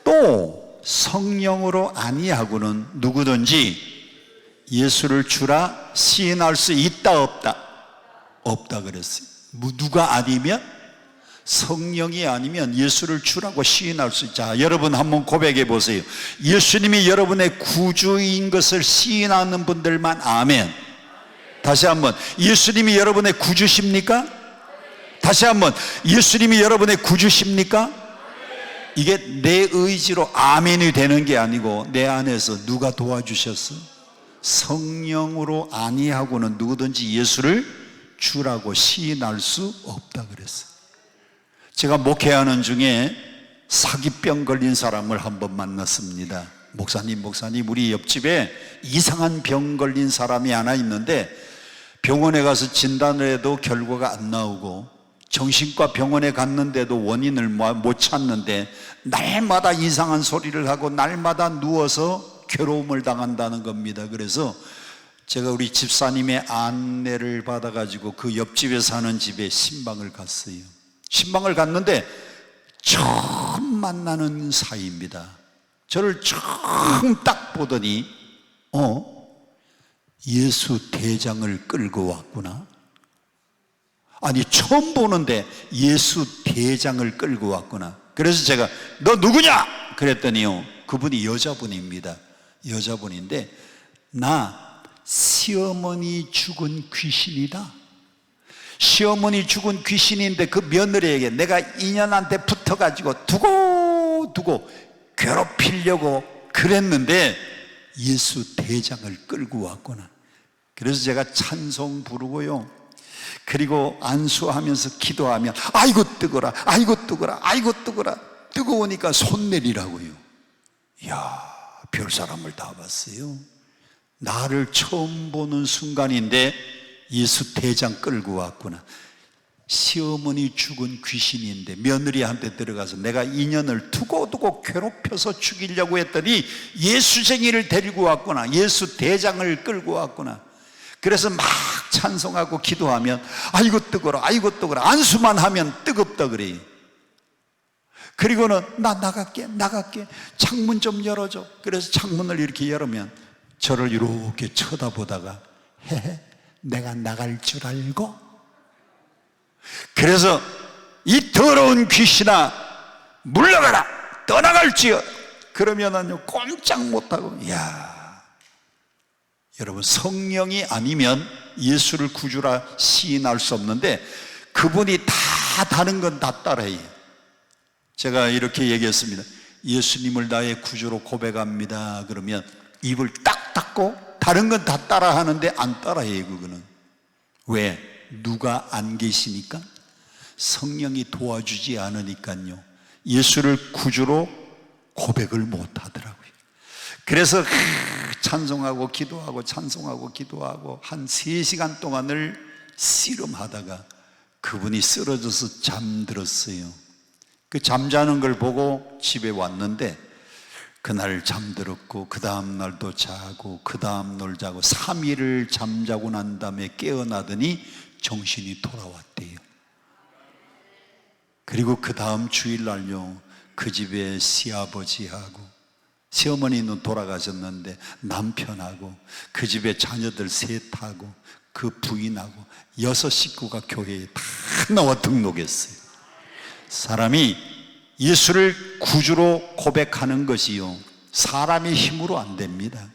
[SPEAKER 2] 또 성령으로 아니하고는 누구든지 예수를 주라 시인할 수 있다 없다? 없다 그랬어요. 누가 아니면? 성령이 아니면 예수를 주라고 시인할 수 있죠. 자, 여러분 한번 고백해 보세요. 예수님이 여러분의 구주인 것을 시인하는 분들만 아멘. 다시 한번, 예수님이 여러분의 구주십니까? 다시 한번, 예수님이 여러분의 구주십니까? 이게 내 의지로 아멘이 되는 게 아니고 내 안에서 누가 도와주셨어? 성령으로 아니하고는 누구든지 예수를 주라고 시인할 수 없다 그랬어요. 제가 목회하는 중에 사기병 걸린 사람을 한번 만났습니다. 목사님, 우리 옆집에 이상한 병 걸린 사람이 하나 있는데 병원에 가서 진단을 해도 결과가 안 나오고 정신과 병원에 갔는데도 원인을 못 찾는데 날마다 이상한 소리를 하고 날마다 누워서 괴로움을 당한다는 겁니다. 그래서 제가 우리 집사님의 안내를 받아가지고 그 옆집에 사는 집에 신방을 갔어요. 신방을 갔는데 처음 만나는 사이입니다. 저를 처음 딱 보더니 예수 대장을 끌고 왔구나. 아니, 처음 보는데 예수 대장을 끌고 왔구나. 그래서 제가 너 누구냐? 그랬더니요, 그분이 여자분입니다. 여자분인데 나 시어머니 죽은 귀신이다. 시어머니 죽은 귀신인데 그 며느리에게 내가 인연한테 붙어가지고 두고 괴롭히려고 그랬는데 예수 대장을 끌고 왔구나. 그래서 제가 찬송 부르고요, 그리고 안수하면서 기도하면 아이고 뜨거라, 아이고 뜨거라, 아이고 뜨거라. 뜨거우니까 손 내리라고요. 이야, 별 사람을 다 봤어요. 나를 처음 보는 순간인데 예수 대장 끌고 왔구나. 시어머니 죽은 귀신인데 며느리한테 들어가서 내가 인연을 두고 괴롭혀서 죽이려고 했더니 예수쟁이를 데리고 왔구나. 예수 대장을 끌고 왔구나. 그래서 막 찬송하고 기도하면 아이고 뜨거라, 아이고 뜨거라. 안수만 하면 뜨겁다 그래요. 그리고는 나 나갈게, 창문 좀 열어줘. 그래서 창문을 이렇게 열으면 저를 이렇게 쳐다보다가 헤헤, 내가 나갈 줄 알고? 그래서 이 더러운 귀신아 물러가라, 떠나갈지어. 그러면은요 꼼짝 못하고. 이야, 여러분, 성령이 아니면 예수를 구주라 시인할 수 없는데 그분이 다 다른 건 다 따라해요. 제가 이렇게 얘기했습니다. 예수님을 나의 구주로 고백합니다. 그러면 입을 딱 닫고 다른 건 다 따라하는데 안 따라해요. 그거는 왜? 누가 안 계시니까? 성령이 도와주지 않으니까요. 예수를 구주로 고백을 못 하더라고요. 그래서 찬송하고 기도하고 찬송하고 기도하고 한 3시간 동안을 씨름하다가 그분이 쓰러져서 잠들었어요. 그 잠자는 걸 보고 집에 왔는데 그날 잠들었고 그 다음 날도 자고 그 다음 날 자고 3일을 잠자고 난 다음에 깨어나더니 정신이 돌아왔대요. 그리고 그 다음 주일날요, 그 집에 시아버지하고 시어머니는 돌아가셨는데 남편하고 그 집에 자녀들 셋하고 그 부인하고 6 식구가 교회에 다 나와 등록했어요. 사람이 예수를 구주로 고백하는 것이요, 사람의 힘으로 안 됩니다.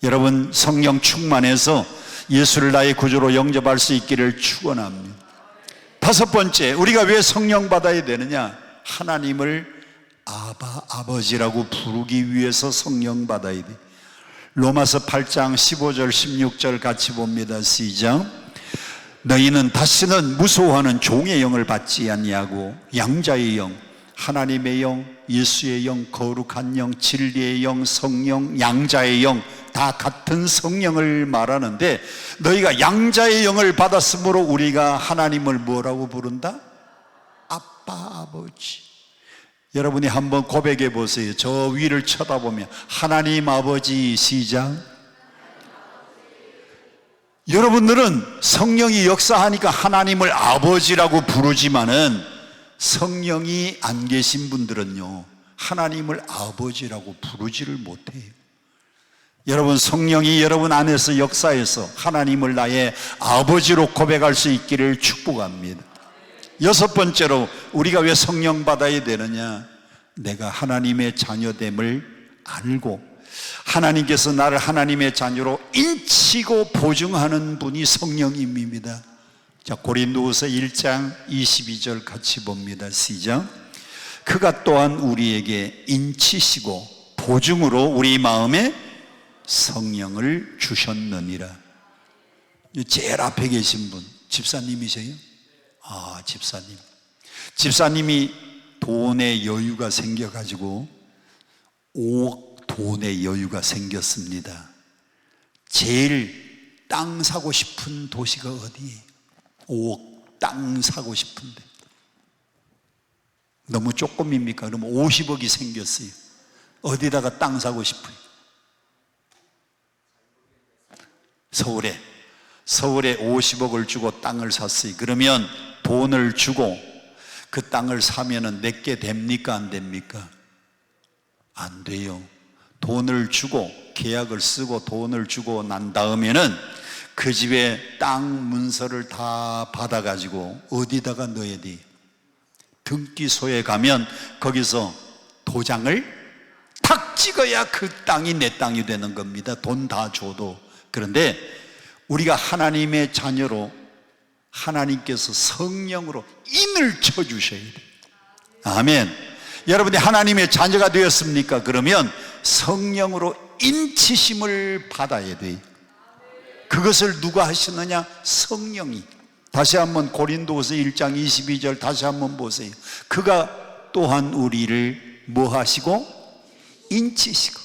[SPEAKER 2] 여러분, 성령 충만해서 예수를 나의 구주로 영접할 수 있기를 축원합니다. 5번째, 우리가 왜 성령 받아야 되느냐? 하나님을 아바, 아버지라고 부르기 위해서 성령 받아야 돼. 로마서 8장 15절 16절 같이 봅니다. 시작. 너희는 다시는 무서워하는 종의 영을 받지 아니하고 양자의 영, 하나님의 영, 예수의 영, 거룩한 영, 진리의 영, 성령, 양자의 영, 다 같은 성령을 말하는데 너희가 양자의 영을 받았으므로 우리가 하나님을 뭐라고 부른다? 아빠, 아버지. 여러분이 한번 고백해 보세요. 저 위를 쳐다보면 하나님 아버지. 시작. 여러분들은 성령이 역사하니까 하나님을 아버지라고 부르지만은 성령이 안 계신 분들은요, 하나님을 아버지라고 부르지를 못해요. 여러분, 성령이 여러분 안에서 역사해서 하나님을 나의 아버지로 고백할 수 있기를 축복합니다. 6번째로 우리가 왜 성령 받아야 되느냐? 내가 하나님의 자녀됨을 알고 하나님께서 나를 하나님의 자녀로 인치고 보증하는 분이 성령님입니다. 자, 고린도후서 1장 22절 같이 봅니다. 시작. 그가 또한 우리에게 인치시고 보증으로 우리 마음에 성령을 주셨느니라. 제일 앞에 계신 분 집사님이세요? 아, 집사님이 돈에 여유가 생겨가지고 5억 돈의 여유가 생겼습니다. 제일 땅 사고 싶은 도시가 어디예요? 5억 땅 사고 싶은데 너무 조금입니까? 그러면 50억이 생겼어요. 어디다가 땅 사고 싶어요? 서울에 50억을 주고 땅을 샀어요. 그러면 돈을 주고 그 땅을 사면은 내게 됩니까? 안 됩니까? 안 돼요. 돈을 주고 계약을 쓰고 돈을 주고 난 다음에는 그 집에 땅 문서를 다 받아가지고 어디다가 넣어야 돼? 등기소에 가면 거기서 도장을 탁 찍어야 그 땅이 내 땅이 되는 겁니다. 돈 다 줘도. 그런데 우리가 하나님의 자녀로 하나님께서 성령으로 인을 쳐주셔야 돼요. 아멘. 여러분이 하나님의 자녀가 되었습니까? 그러면 성령으로 인치심을 받아야 돼요. 그것을 누가 하시느냐? 성령이. 다시 한번 고린도후서 1장 22절 다시 한번 보세요. 그가 또한 우리를 뭐 하시고? 인치시고.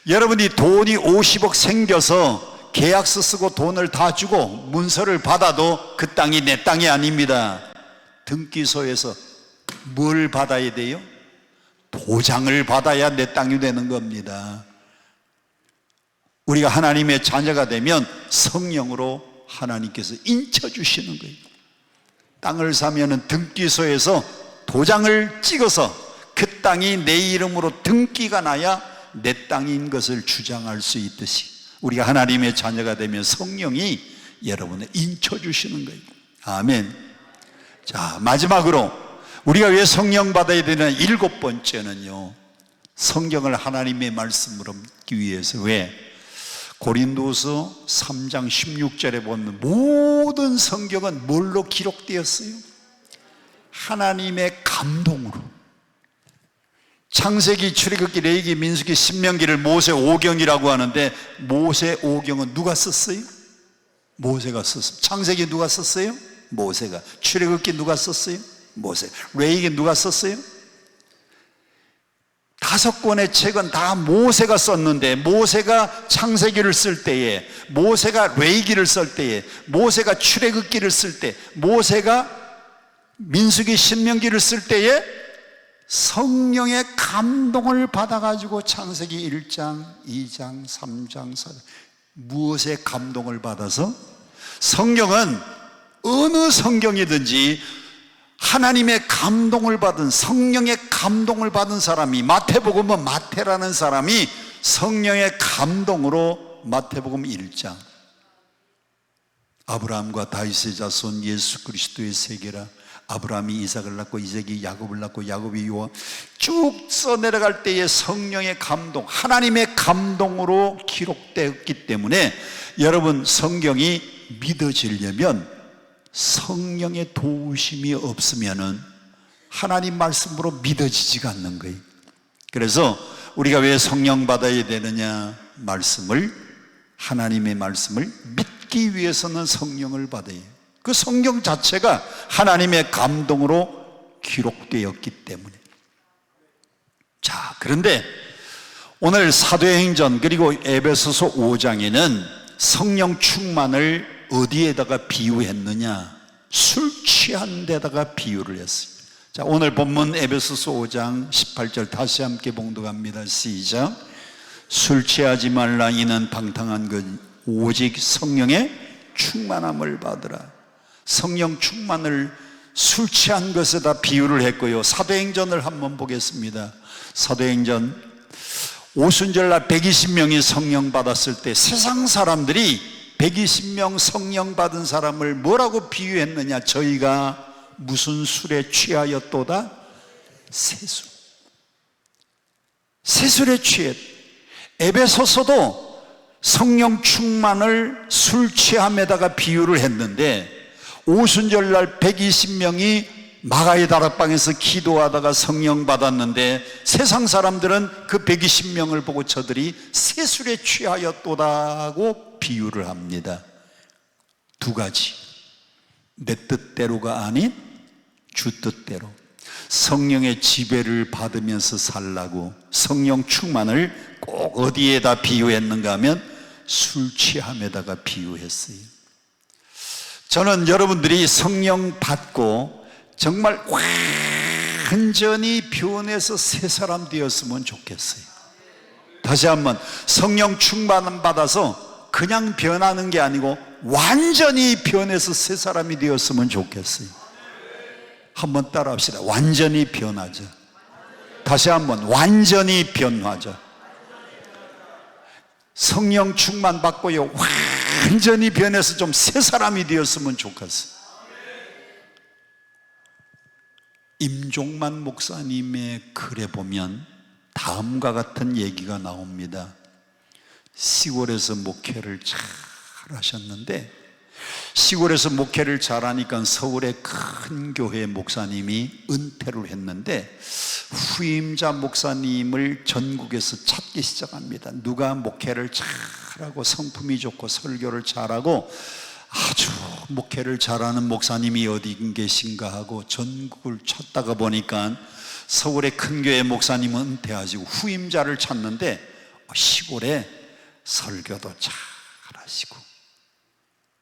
[SPEAKER 2] 여러분이 돈이 50억 생겨서 계약서 쓰고 돈을 다 주고 문서를 받아도 그 땅이 내 땅이 아닙니다. 등기소에서 뭘 받아야 돼요? 도장을 받아야 내 땅이 되는 겁니다. 우리가 하나님의 자녀가 되면 성령으로 하나님께서 인쳐주시는 거예요. 땅을 사면은 등기소에서 도장을 찍어서 그 땅이 내 이름으로 등기가 나야 내 땅인 것을 주장할 수 있듯이 우리가 하나님의 자녀가 되면 성령이 여러분을 인쳐주시는 거예요. 아멘. 자, 마지막으로 우리가 왜 성령 받아야 되는 7번째는요, 성경을 하나님의 말씀으로 믿기 위해서. 왜? 고린도서 3장 16절에 보면 모든 성경은 뭘로 기록되었어요? 하나님의 감동으로. 창세기, 출애굽기, 레위기, 민수기, 신명기를 모세 오경이라고 하는데 모세 오경은 누가 썼어요? 모세가 썼어요. 창세기 누가 썼어요? 모세가. 출애굽기 누가 썼어요? 모세. 레위기 누가 썼어요? 5권의 책은 다 모세가 썼는데 모세가 창세기를 쓸 때에, 모세가 레위기를 쓸 때에, 모세가 출애굽기를 쓸 때, 모세가 민수기, 신명기를 쓸 때에 성령의 감동을 받아가지고 창세기 1장, 2장, 3장, 4장 무엇의 감동을 받아서? 성경은 어느 성경이든지 하나님의 감동을 받은, 성령의 감동을 받은 사람이, 마태복음은 마태라는 사람이 성령의 감동으로 마태복음 1장 아브라함과 다윗의 자손 예수 그리스도의 세계라, 아브라함이 이삭을 낳고 이삭이 야곱을 낳고 야곱이 요한, 쭉 써내려갈 때의 성령의 감동, 하나님의 감동으로 기록되었기 때문에 여러분, 성경이 믿어지려면 성령의 도우심이 없으면은 하나님 말씀으로 믿어지지가 않는 거예요. 그래서 우리가 왜 성령 받아야 되느냐? 말씀을, 하나님의 말씀을 믿기 위해서는 성령을 받아야 해요. 그 성경 자체가 하나님의 감동으로 기록되었기 때문에. 자, 그런데 오늘 사도행전 그리고 에베소서 5장에는 성령 충만을 어디에다가 비유했느냐? 술 취한 데다가 비유를 했어요. 자, 오늘 본문 에베소서 5장 18절 다시 함께 봉독합니다. 시작. 술 취하지 말라. 이는 방탕한 것 오직 성령의 충만함을 받으라. 성령 충만을 술 취한 것에다 비유를 했고요. 사도행전을 한번 보겠습니다. 사도행전 오순절날 120명이 성령 받았을 때 세상 사람들이 120명 성령 받은 사람을 뭐라고 비유했느냐? 저희가 무슨 술에 취하였도다? 세술. 세술에 취했. 에베소서도 성령 충만을 술 취함에다가 비유를 했는데 오순절날 120명이 마가의 다락방에서 기도하다가 성령 받았는데 세상 사람들은 그 120명을 보고 저들이 세술에 취하였도다고 비유를 합니다. 두 가지. 내 뜻대로가 아닌 주 뜻대로 성령의 지배를 받으면서 살라고 성령 충만을 꼭 어디에다 비유했는가 하면 술 취함에다가 비유했어요. 저는 여러분들이 성령 받고 정말 완전히 변해서 새 사람 되었으면 좋겠어요. 다시 한번, 성령 충만 받아서 그냥 변하는 게 아니고 완전히 변해서 새 사람이 되었으면 좋겠어요. 한번 따라 합시다. 완전히 변하자. 다시 한번, 완전히 변하자. 성령 충만 받고요, 완전히 변해서 좀 새 사람이 되었으면 좋겠어요. 임종만 목사님의 글에 보면 다음과 같은 얘기가 나옵니다. 시골에서 목회를 잘 하셨는데, 시골에서 목회를 잘하니까 서울의 큰 교회 목사님이 은퇴를 했는데 후임자 목사님을 전국에서 찾기 시작합니다. 누가 목회를 잘하고 성품이 좋고 설교를 잘하고 아주 목회를 잘하는 목사님이 어디 계신가 하고 전국을 찾다가 보니까 서울의 큰 교회 목사님은 은퇴하시고 후임자를 찾는데 시골에 설교도 잘하시고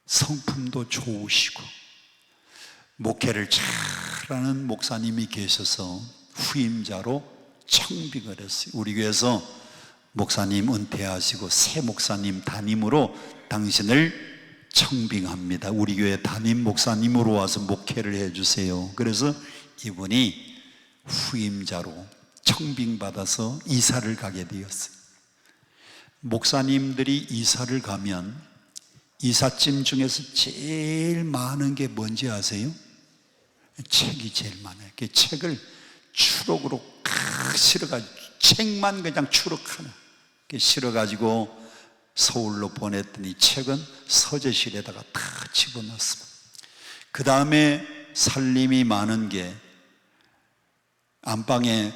[SPEAKER 2] 성품도 좋으시고 목회를 잘하는 목사님이 계셔서 후임자로 청빙을 했어요. 우리 교회에서 목사님 은퇴하시고 새 목사님 담임으로 당신을 청빙합니다. 우리 교회 담임 목사님으로 와서 목회를 해주세요. 그래서 이분이 후임자로 청빙받아서 이사를 가게 되었어요. 목사님들이 이사를 가면 이삿짐 중에서 제일 많은 게 뭔지 아세요? 책이 제일 많아요. 그 책을 추록으로 칵 실어가지고 책만 그냥 추록 하나 실어가지고 서울로 보냈더니 책은 서재실에다가 다 집어넣었습니다. 그 다음에 살림이 많은 게 안방에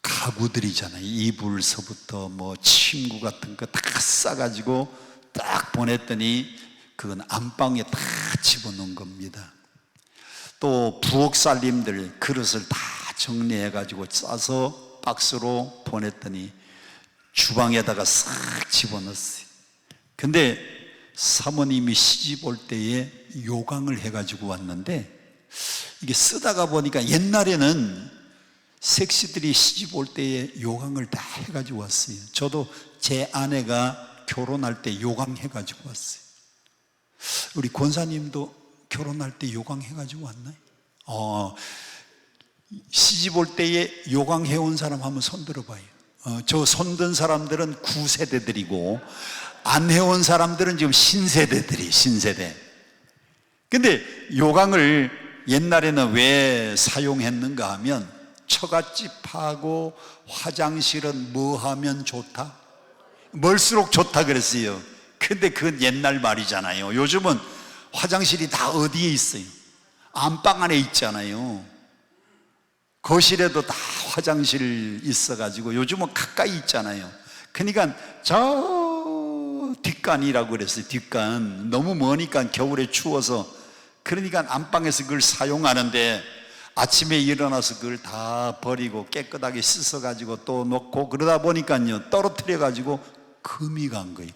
[SPEAKER 2] 가구들이잖아요. 이불서부터 뭐 침구 같은 거 다 싸가지고 딱 보냈더니 그건 안방에 다 집어넣은 겁니다. 또 부엌 살림들 그릇을 다 정리해가지고 싸서 박스로 보냈더니 주방에다가 싹 집어넣었어요. 근데 사모님이 시집 올 때에 요강을 해가지고 왔는데 이게 쓰다가 보니까 옛날에는 색시들이 시집 올 때에 요강을 다 해가지고 왔어요. 저도 제 아내가 결혼할 때 요강해가지고 왔어요. 우리 권사님도 결혼할 때 요강해가지고 왔나요? 시집 올 때에 요강해온 사람 한번 손 들어봐요. 저 손든 사람들은 9세대들이고 안 해온 사람들은 지금 신세대들이 신세대. 근데 요강을 옛날에는 왜 사용했는가 하면 처갓집하고 화장실은 뭐 하면 좋다? 멀수록 좋다 그랬어요. 근데 그건 옛날 말이잖아요. 요즘은 화장실이 다 어디에 있어요? 안방 안에 있잖아요. 거실에도 다 화장실 있어가지고 요즘은 가까이 있잖아요. 그러니까 저 뒷간이라고 그랬어요. 뒷간. 너무 머니까 겨울에 추워서 그러니까 안방에서 그걸 사용하는데 아침에 일어나서 그걸 다 버리고 깨끗하게 씻어가지고 또 놓고 그러다 보니까요 떨어뜨려가지고 금이 간 거예요.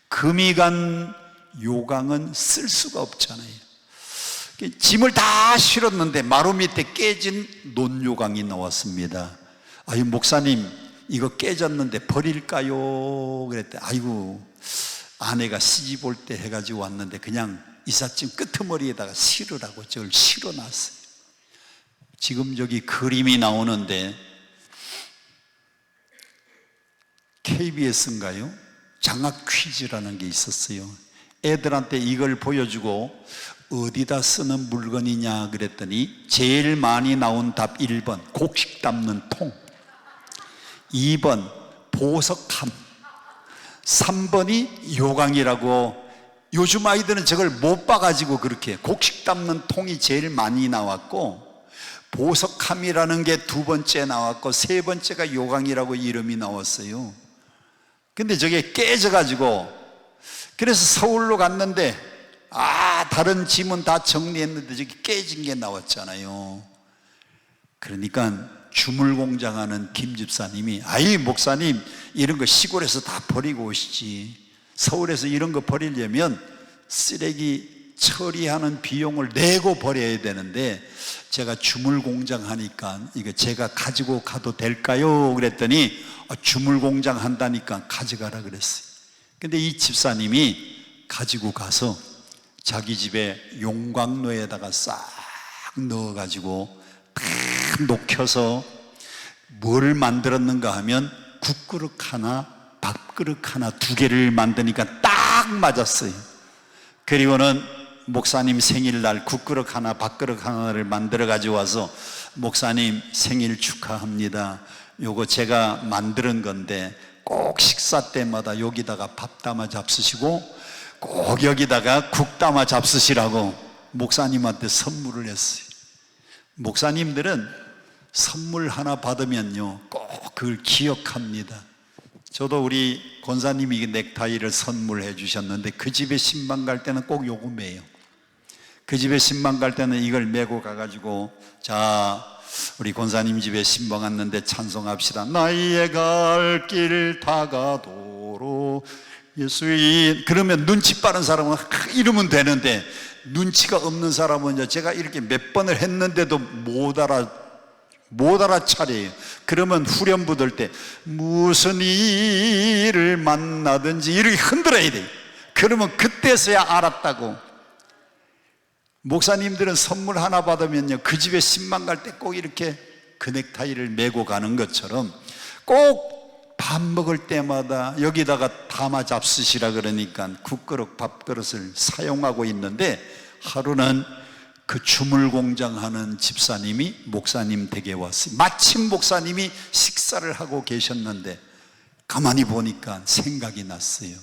[SPEAKER 2] 금이 간 요강은 쓸 수가 없잖아요. 짐을 다 실었는데 마루 밑에 깨진 논요강이 나왔습니다. 아유 목사님 이거 깨졌는데 버릴까요? 그랬더니 아이고 아내가 시집 올 때 해가지고 왔는데 그냥 이삿짐 끄트머리에다가 실으라고 저걸 실어놨어요. 지금 저기 그림이 나오는데 KBS인가요? 장학 퀴즈라는 게 있었어요. 애들한테 이걸 보여주고 어디다 쓰는 물건이냐 그랬더니 제일 많이 나온 답 1번 곡식 담는 통, 2번 보석함, 3번이 요강이라고. 요즘 아이들은 저걸 못 봐가지고 그렇게 곡식 담는 통이 제일 많이 나왔고 보석함이라는 게 2번째 나왔고 3번째가 요강이라고 이름이 나왔어요. 근데 저게 깨져가지고 그래서 서울로 갔는데 다른 짐은 다 정리했는데 저기 깨진 게 나왔잖아요. 그러니까 주물공장하는 김 집사님이 아이 목사님 이런 거 시골에서 다 버리고 오시지 서울에서 이런 거 버리려면 쓰레기 처리하는 비용을 내고 버려야 되는데 제가 주물공장 하니까 이거 제가 가지고 가도 될까요? 그랬더니 주물공장 한다니까 가져가라 그랬어요. 근데 이 집사님이 가지고 가서 자기 집에 용광로에다가 싹 넣어가지고 딱 녹여서 뭘 만들었는가 하면 국그릇 하나 밥그릇 하나 2개를 만드니까 딱 맞았어요. 그리고는 목사님 생일날 국그릇 하나 밥그릇 하나를 만들어 가지고 와서 목사님 생일 축하합니다. 요거 제가 만드는 건데 꼭 식사 때마다 여기다가 밥 담아 잡수시고 꼭 여기다가 국 담아 잡수시라고 목사님한테 선물을 했어요. 목사님들은 선물 하나 받으면요 꼭 그걸 기억합니다. 저도 우리 권사님이 넥타이를 선물해 주셨는데 그 집에 신방 갈 때는 꼭 요거 매요. 그 집에 신방 갈 때는 이걸 메고 가가지고, 자 우리 권사님 집에 신방 왔는데 찬송합시다. 나의 갈 길 다가도록 예수인. 그러면 눈치 빠른 사람은 이러면 되는데, 눈치가 없는 사람은 이제 제가 이렇게 몇 번을 했는데도 못 알아차려요. 그러면 후렴 부들 때 무슨 일을 만나든지 이렇게 흔들어야 돼요. 그러면 그때서야 알았다고. 목사님들은 선물 하나 받으면요 그 집에 신방 갈 때 꼭 이렇게 그 넥타이를 메고 가는 것처럼 꼭 밥 먹을 때마다 여기다가 담아 잡수시라 그러니까 국그릇 밥그릇을 사용하고 있는데, 하루는 그 주물공장 하는 집사님이 목사님 댁에 왔어요. 마침 목사님이 식사를 하고 계셨는데 가만히 보니까 생각이 났어요.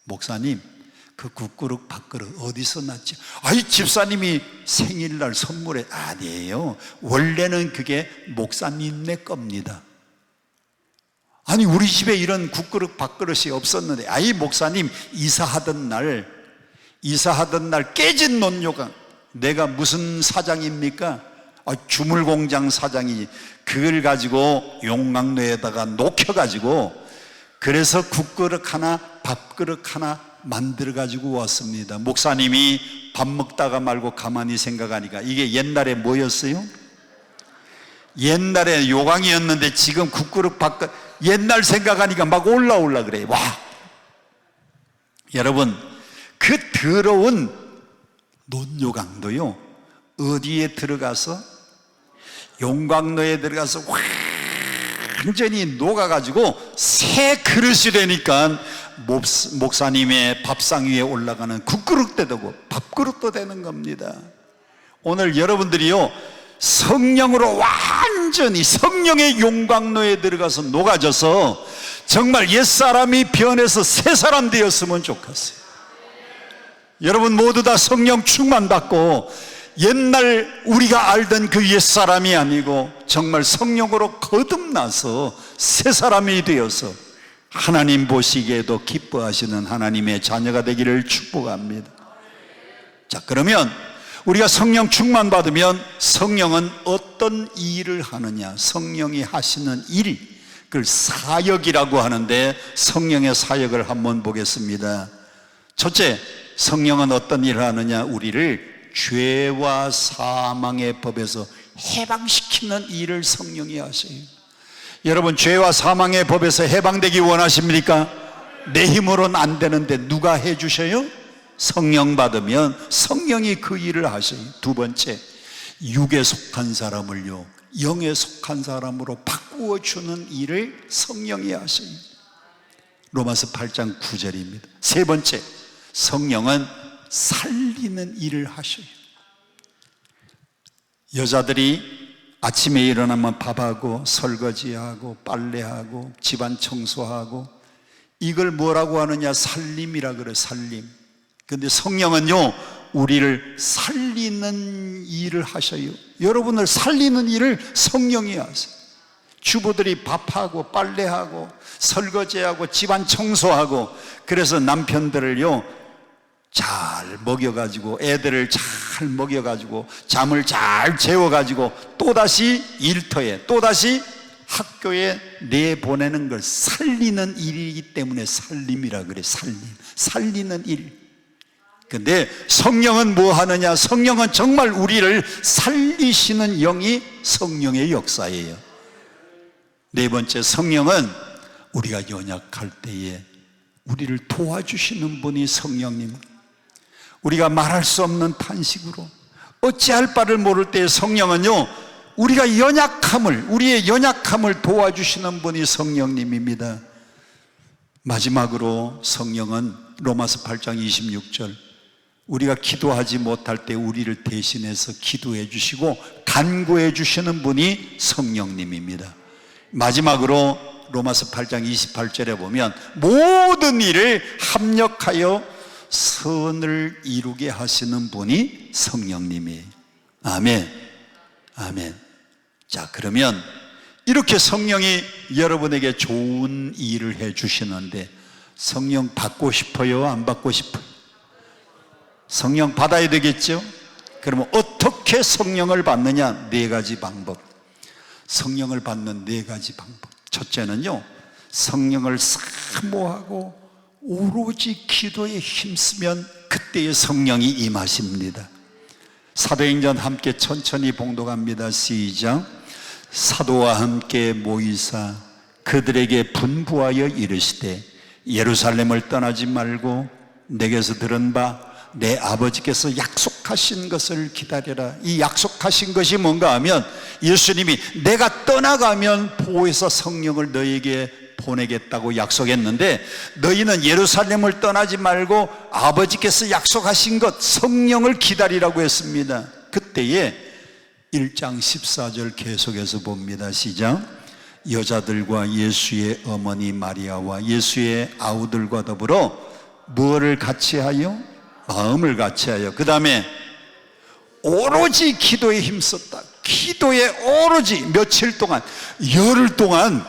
[SPEAKER 2] 목사님, 그 국그릇 밥그릇 어디서 났지? 아이, 집사님이 생일날 선물해. 아니에요, 원래는 그게 목사님네 겁니다. 아니, 우리 집에 이런 국그릇 밥그릇이 없었는데, 아이, 목사님 이사하던 날 깨진 논요가, 내가 무슨 사장입니까? 주물공장 사장이 그걸 가지고 용광로에다가 녹여가지고, 그래서 국그릇 하나 밥그릇 하나 만들어 가지고 왔습니다. 목사님이 밥 먹다가 말고 가만히 생각하니까 이게 옛날에 뭐였어요? 옛날에 요강이었는데 지금 국그릇 밥그릇, 옛날 생각하니까 막 올라올라 그래요. 와, 여러분, 그 더러운 논요강도요 어디에 들어가서, 용광로에 들어가서 완전히 녹아가지고 새 그릇이 되니까 목사님의 밥상 위에 올라가는 국그릇도 되고 밥그릇도 되는 겁니다. 오늘 여러분들이요 성령으로 완전히 성령의 용광로에 들어가서 녹아져서 정말 옛사람이 변해서 새사람 되었으면 좋겠어요. 여러분 모두 다 성령 충만 받고 옛날 우리가 알던 그 옛사람이 아니고 정말 성령으로 거듭나서 새사람이 되어서 하나님 보시기에도 기뻐하시는 하나님의 자녀가 되기를 축복합니다. 자, 그러면 우리가 성령 충만 받으면 성령은 어떤 일을 하느냐, 성령이 하시는 일, 그걸 사역이라고 하는데 성령의 사역을 한번 보겠습니다. 첫째, 성령은 어떤 일을 하느냐, 우리를 죄와 사망의 법에서 해방시키는 일을 성령이 하세요. 여러분, 죄와 사망의 법에서 해방되기 원하십니까? 내 힘으로는 안 되는데 누가 해주셔요? 성령 받으면 성령이 그 일을 하셔요. 두 번째, 육에 속한 사람을요 영에 속한 사람으로 바꾸어 주는 일을 성령이 하셔요. 로마서 8장 9절입니다. 세 번째, 성령은 살리는 일을 하셔요. 여자들이 아침에 일어나면 밥하고 설거지하고 빨래하고 집안 청소하고, 이걸 뭐라고 하느냐, 살림이라 그래요. 살림. 근데 성령은요 우리를 살리는 일을 하셔요. 여러분을 살리는 일을 성령이 하세요. 주부들이 밥하고 빨래하고 설거지하고 집안 청소하고, 그래서 남편들을요 잘 먹여가지고, 애들을 잘 먹여가지고, 잠을 잘 재워가지고 또다시 일터에 또다시 학교에 내보내는 걸 살리는 일이기 때문에 살림이라 그래. 살리는 일. 근데 성령은 뭐 하느냐, 성령은 정말 우리를 살리시는 영이 성령의 역사예요. 네 번째, 성령은 우리가 연약할 때에 우리를 도와주시는 분이 성령님. 우리가 말할 수 없는 탄식으로 어찌할 바를 모를 때 성령은요 우리가 우리의 연약함을 도와주시는 분이 성령님입니다. 마지막으로 성령은 로마서 8장 26절, 우리가 기도하지 못할 때 우리를 대신해서 기도해 주시고 간구해 주시는 분이 성령님입니다. 마지막으로 로마서 8장 28절에 보면 모든 일을 합력하여 선을 이루게 하시는 분이 성령님이에요. 아멘. 아멘. 자, 그러면 이렇게 성령이 여러분에게 좋은 일을 해 주시는데 성령 받고 싶어요? 안 받고 싶어요? 성령 받아야 되겠죠? 그러면 어떻게 성령을 받느냐? 네 가지 방법. 성령을 받는 네 가지 방법. 첫째는요, 성령을 사모하고 오로지 기도에 힘쓰면 그때의 성령이 임하십니다. 사도행전 함께 천천히 봉독합니다. 시작. 사도와 함께 모이사 그들에게 분부하여 이르시되 예루살렘을 떠나지 말고 내게서 들은 바 내 아버지께서 약속하신 것을 기다려라. 이 약속하신 것이 뭔가 하면 예수님이 내가 떠나가면 보혜사 성령을 너에게 보내겠다고 약속했는데 너희는 예루살렘을 떠나지 말고 아버지께서 약속하신 것 성령을 기다리라고 했습니다. 그때에 1장 14절 계속해서 봅니다. 시작. 여자들과 예수의 어머니 마리아와 예수의 아우들과 더불어 무엇을 같이 하여? 마음을 같이 하여. 그 다음에 오로지 기도에 힘썼다. 기도에 오로지 며칠 동안, 열흘 동안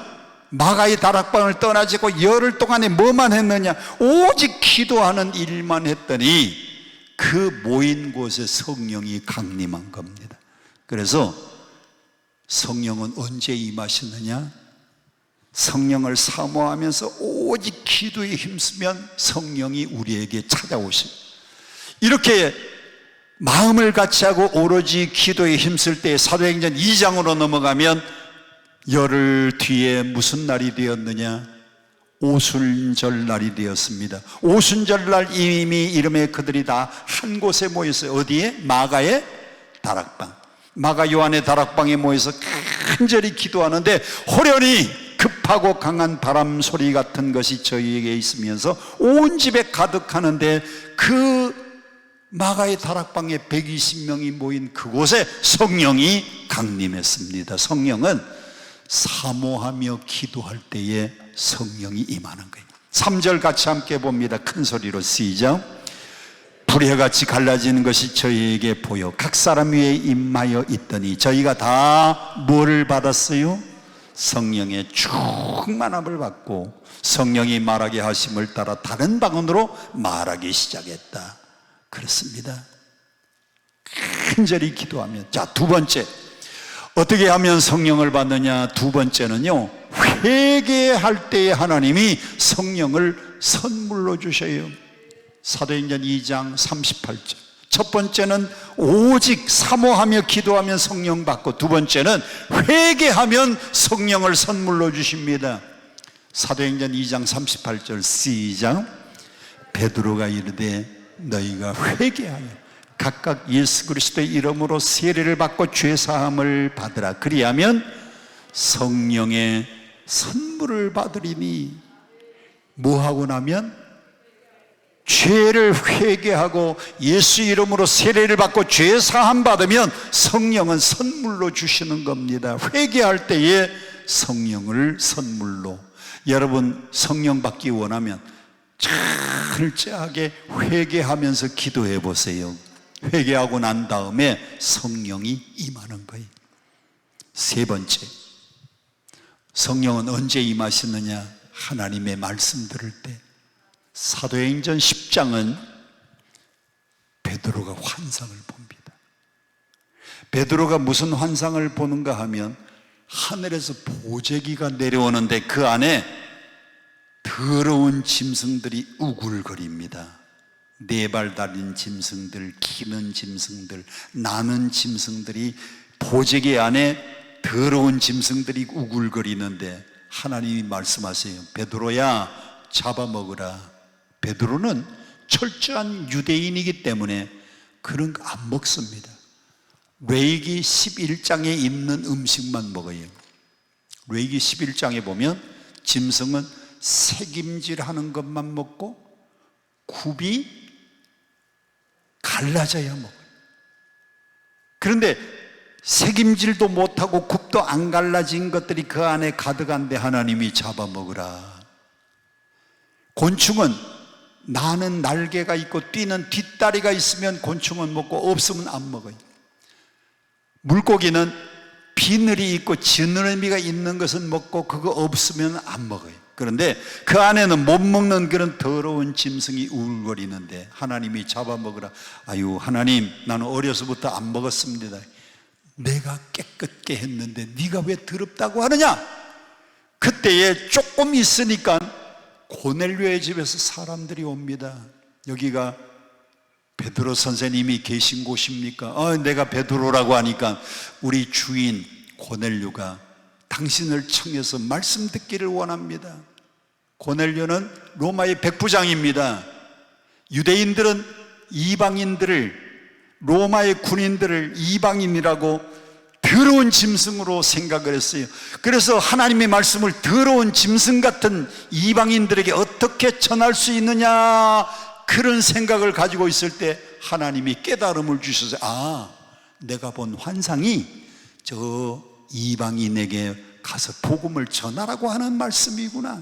[SPEAKER 2] 마가의 다락방을 떠나지고 열흘 동안에 뭐만 했느냐? 오직 기도하는 일만 했더니 그 모인 곳에 성령이 강림한 겁니다. 그래서 성령은 언제 임하시느냐? 성령을 사모하면서 오직 기도에 힘쓰면 성령이 우리에게 찾아오십니다. 이렇게 마음을 같이 하고 오로지 기도에 힘쓸 때 사도행전 2장으로 넘어가면 열흘 뒤에 무슨 날이 되었느냐? 오순절 날이 되었습니다. 오순절 날 이미 이름에 그들이 다 한 곳에 모였어요. 어디에? 마가의 다락방. 마가 요한의 다락방에 모여서 간절히 기도하는데 호련히 급하고 강한 바람 소리 같은 것이 저희에게 있으면서 온 집에 가득하는데 그 마가의 다락방에 120명이 모인 그곳에 성령이 강림했습니다. 성령은 사모하며 기도할 때에 성령이 임하는 거예요. 3절 같이 함께 봅니다. 큰 소리로 시작. 불해같이 갈라지는 것이 저희에게 보여 각 사람 위에 임하여 있더니 저희가 다 뭐를 받았어요? 성령의 충만함을 받고 성령이 말하게 하심을 따라 다른 방언으로 말하기 시작했다. 그렇습니다. 간절히 기도하면. 자, 두 번째, 어떻게 하면 성령을 받느냐? 두 번째는요, 회개할 때에 하나님이 성령을 선물로 주셔요. 사도행전 2장 38절. 첫 번째는 오직 사모하며 기도하면 성령 받고, 두 번째는 회개하면 성령을 선물로 주십니다. 사도행전 2장 38절 시작. 베드로가 이르되 너희가 회개하여 각각 예수 그리스도의 이름으로 세례를 받고 죄 사함을 받으라. 그리하면 성령의 선물을 받으리니. 뭐 하고 나면? 죄를 회개하고 예수 이름으로 세례를 받고 죄 사함 받으면 성령은 선물로 주시는 겁니다. 회개할 때에 성령을 선물로. 여러분 성령 받기 원하면 철저하게 회개하면서 기도해 보세요. 회개하고 난 다음에 성령이 임하는 거예요. 세 번째, 성령은 언제 임하시느냐? 하나님의 말씀 들을 때. 사도행전 10장은 베드로가 환상을 봅니다. 베드로가 무슨 환상을 보는가 하면 하늘에서 보재기가 내려오는데 그 안에 더러운 짐승들이 우글거립니다. 네 발 달린 짐승들, 기는 짐승들, 나는 짐승들이 보재기 안에 더러운 짐승들이 우글거리는데 하나님이 말씀하세요. 베드로야, 잡아먹으라. 베드로는 철저한 유대인이기 때문에 그런 거 안 먹습니다. 레위기 11장에 있는 음식만 먹어요. 레위기 11장에 보면 짐승은 새김질하는 것만 먹고 굽이 갈라져야 먹어요. 그런데 새김질도 못 못하고 굽도 안 갈라진 것들이 그 안에 가득한데 하나님이 잡아먹으라. 곤충은 나는 날개가 있고 뛰는 뒷다리가 있으면 곤충은 먹고 없으면 안 먹어요. 물고기는 비늘이 있고 지느러미가 있는 것은 먹고 그거 없으면 안 먹어요. 그런데 그 안에는 못 먹는 그런 더러운 짐승이 우울거리는데 하나님이 잡아먹으라. 아유, 하나님, 나는 어려서부터 안 먹었습니다. 내가 깨끗게 했는데 네가 왜 더럽다고 하느냐? 그때에 조금 있으니까 고넬료의 집에서 사람들이 옵니다. 여기가 베드로 선생님이 계신 곳입니까? 내가 베드로라고 하니까 우리 주인 고넬료가 당신을 청해서 말씀 듣기를 원합니다. 고넬료는 로마의 백부장입니다. 유대인들은 이방인들을, 로마의 군인들을 이방인이라고 더러운 짐승으로 생각을 했어요. 그래서 하나님의 말씀을 더러운 짐승 같은 이방인들에게 어떻게 전할 수 있느냐, 그런 생각을 가지고 있을 때 하나님이 깨달음을 주셔서 내가 본 환상이 저 이방인에게 가서 복음을 전하라고 하는 말씀이구나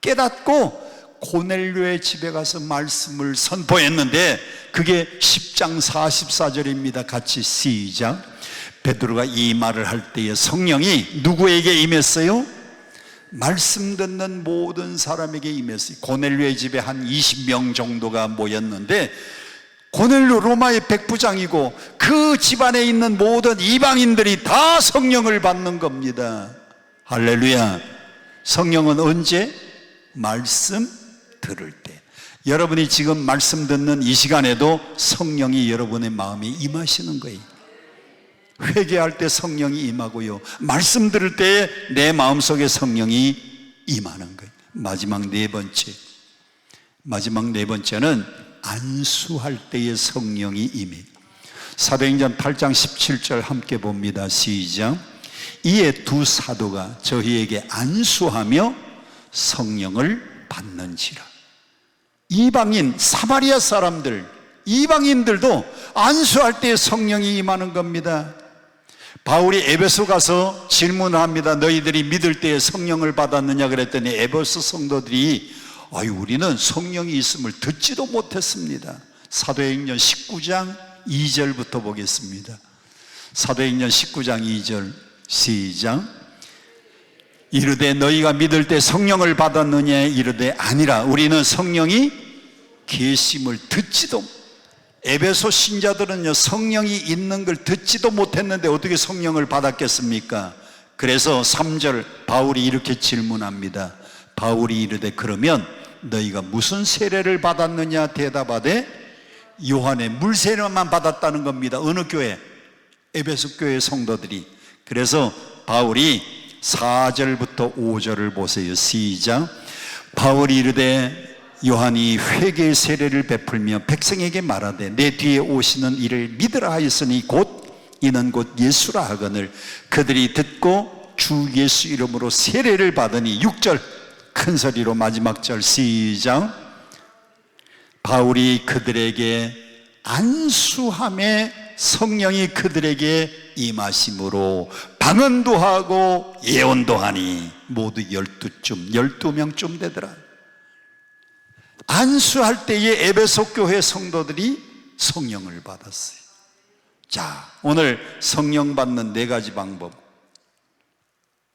[SPEAKER 2] 깨닫고 고넬료의 집에 가서 말씀을 선포했는데 그게 10장 44절입니다. 같이 시작. 베드로가 이 말을 할 때에 성령이 누구에게 임했어요? 말씀 듣는 모든 사람에게 임했어요. 고넬료의 집에 한 20명 정도가 모였는데 고넬료 로마의 백부장이고 그 집안에 있는 모든 이방인들이 다 성령을 받는 겁니다. 할렐루야. 성령은 언제? 말씀 들을 때. 여러분이 지금 말씀 듣는 이 시간에도 성령이 여러분의 마음에 임하시는 거예요. 회개할 때 성령이 임하고요, 말씀 들을 때에 내 마음속에 성령이 임하는 거예요. 마지막 네 번째는 안수할 때에 성령이 임해. 사도행전 8장 17절 함께 봅니다. 시작. 이에 두 사도가 저희에게 안수하며 성령을 받는지라. 이방인 사마리아 사람들, 이방인들도 안수할 때 성령이 임하는 겁니다. 바울이 에베소 가서 질문을 합니다. 너희들이 믿을 때에 성령을 받았느냐 그랬더니 에베소 성도들이 우리는 성령이 있음을 듣지도 못했습니다. 사도행전 19장 2절부터 보겠습니다. 사도행전 19장 2절 시작. 이르되 너희가 믿을 때 성령을 받았느냐 이르되 아니라 우리는 성령이 계심을 듣지도. 에베소 신자들은요, 성령이 있는 걸 듣지도 못했는데 어떻게 성령을 받았겠습니까? 그래서 3절 바울이 이렇게 질문합니다. 바울이 이르되 그러면 너희가 무슨 세례를 받았느냐 대답하되 요한의 물세례만 받았다는 겁니다. 어느 교회? 에베소 교회 성도들이. 그래서 바울이 4절부터 5절을 보세요. 시작. 바울이 이르되 요한이 회개의 세례를 베풀며 백성에게 말하되 내 뒤에 오시는 이를 믿으라 하였으니 이는 곧 예수라 하거늘 그들이 듣고 주 예수 이름으로 세례를 받으니 6절 큰 소리로 마지막 절 시작. 바울이 그들에게 안수함에 성령이 그들에게 임하심으로 방언도 하고 예언도 하니 모두 12명쯤 되더라. 안수할 때에 에베소 교회 성도들이 성령을 받았어요. 자, 오늘 성령 받는 4가지 방법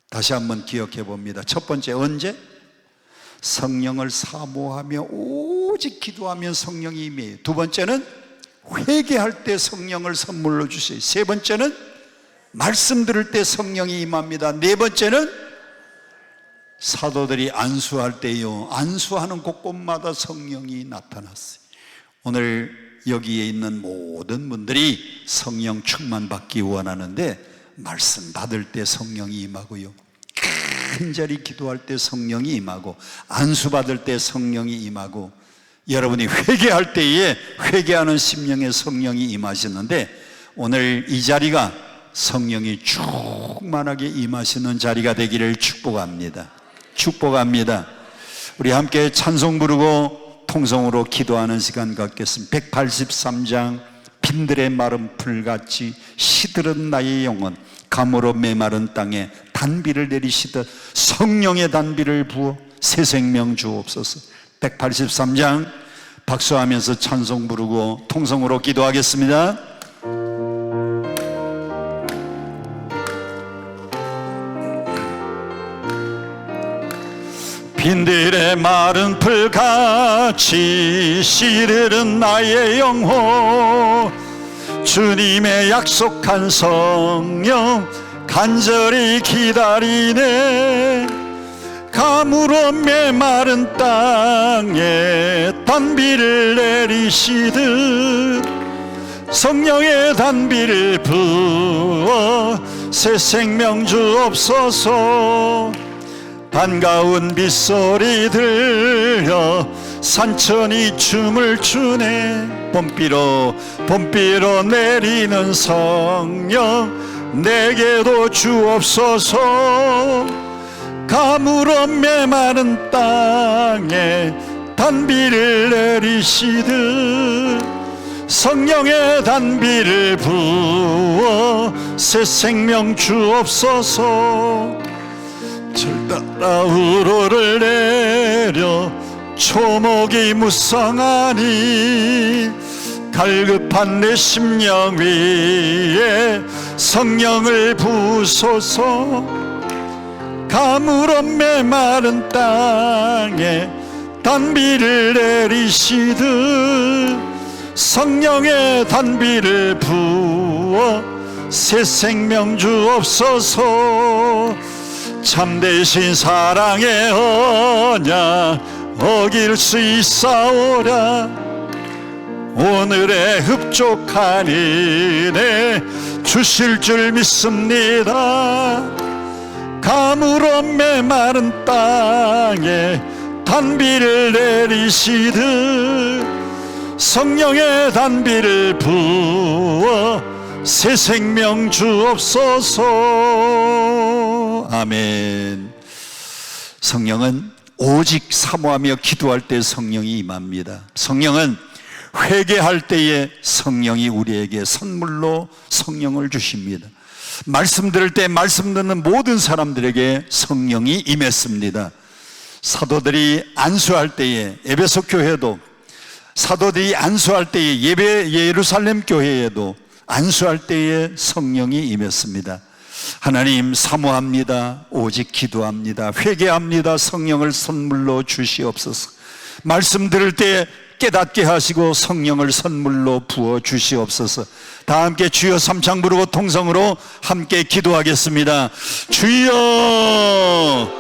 [SPEAKER 2] 다시 한번 기억해 봅니다. 첫 번째, 언제? 성령을 사모하며 오직 기도하면 성령이 임해요. 두 번째는 회개할 때 성령을 선물로 주세요. 세 번째는 말씀 들을 때 성령이 임합니다. 네 번째는 사도들이 안수할 때요, 안수하는 곳곳마다 성령이 나타났어요. 오늘 여기에 있는 모든 분들이 성령 충만 받기 원하는데 말씀 받을 때 성령이 임하고요, 간절히 기도할 때 성령이 임하고 안수 받을 때 성령이 임하고 여러분이 회개할 때에 회개하는 심령에 성령이 임하시는데 오늘 이 자리가 성령이 충만하게 임하시는 자리가 되기를 축복합니다. 축복합니다. 우리 함께 찬송 부르고 통성으로 기도하는 시간 갖겠습니다. 183장 빈들의 마른 풀같이 시들은 나의 영혼 가물어 메마른 땅에 단비를 내리시듯 성령의 단비를 부어 새 생명 주옵소서. 183장 박수하면서 찬송 부르고 통성으로 기도하겠습니다. 빈들의 마른 풀같이 시들은 나의 영혼, 주님의 약속한 성령 간절히 기다리네. 가물어 메마른 땅에 단비를 내리시듯 성령의 단비를 부어 새 생명 주옵소서. 반가운 빗소리 들려 산천이 춤을 추네. 봄비로 내리는 성령 내게도 주옵소서. 가물어 메마른 땅에 단비를 내리시듯 성령의 단비를 부어 새 생명 주옵소서. 절 따라 우로를 내려 초목이 무성하니 갈급한 내 심령 위에 성령을 부소서. 가물어 메마른 땅에 단비를 내리시듯 성령의 단비를 부어 새 생명 주옵소서. 참되신 사랑의 언약 어길 수 있사오랴. 오늘의 흡족한 은혜 주실 줄 믿습니다. 가물어 메마른 땅에 단비를 내리시듯 성령의 단비를 부어 새 생명 주옵소서. 아멘. 성령은 오직 사모하며 기도할 때 성령이 임합니다. 성령은 회개할 때에 성령이 우리에게 선물로 성령을 주십니다. 말씀 들을 때 말씀 듣는 모든 사람들에게 성령이 임했습니다. 사도들이 안수할 때에, 에베소 교회도 사도들이 안수할 때에, 예루살렘 교회에도 안수할 때에 성령이 임했습니다. 하나님 사모합니다. 오직 기도합니다. 회개합니다. 성령을 선물로 주시옵소서. 말씀 들을 때 깨닫게 하시고 성령을 선물로 부어 주시옵소서. 다 함께 주여 삼창 부르고 통성으로 함께 기도하겠습니다. 주여.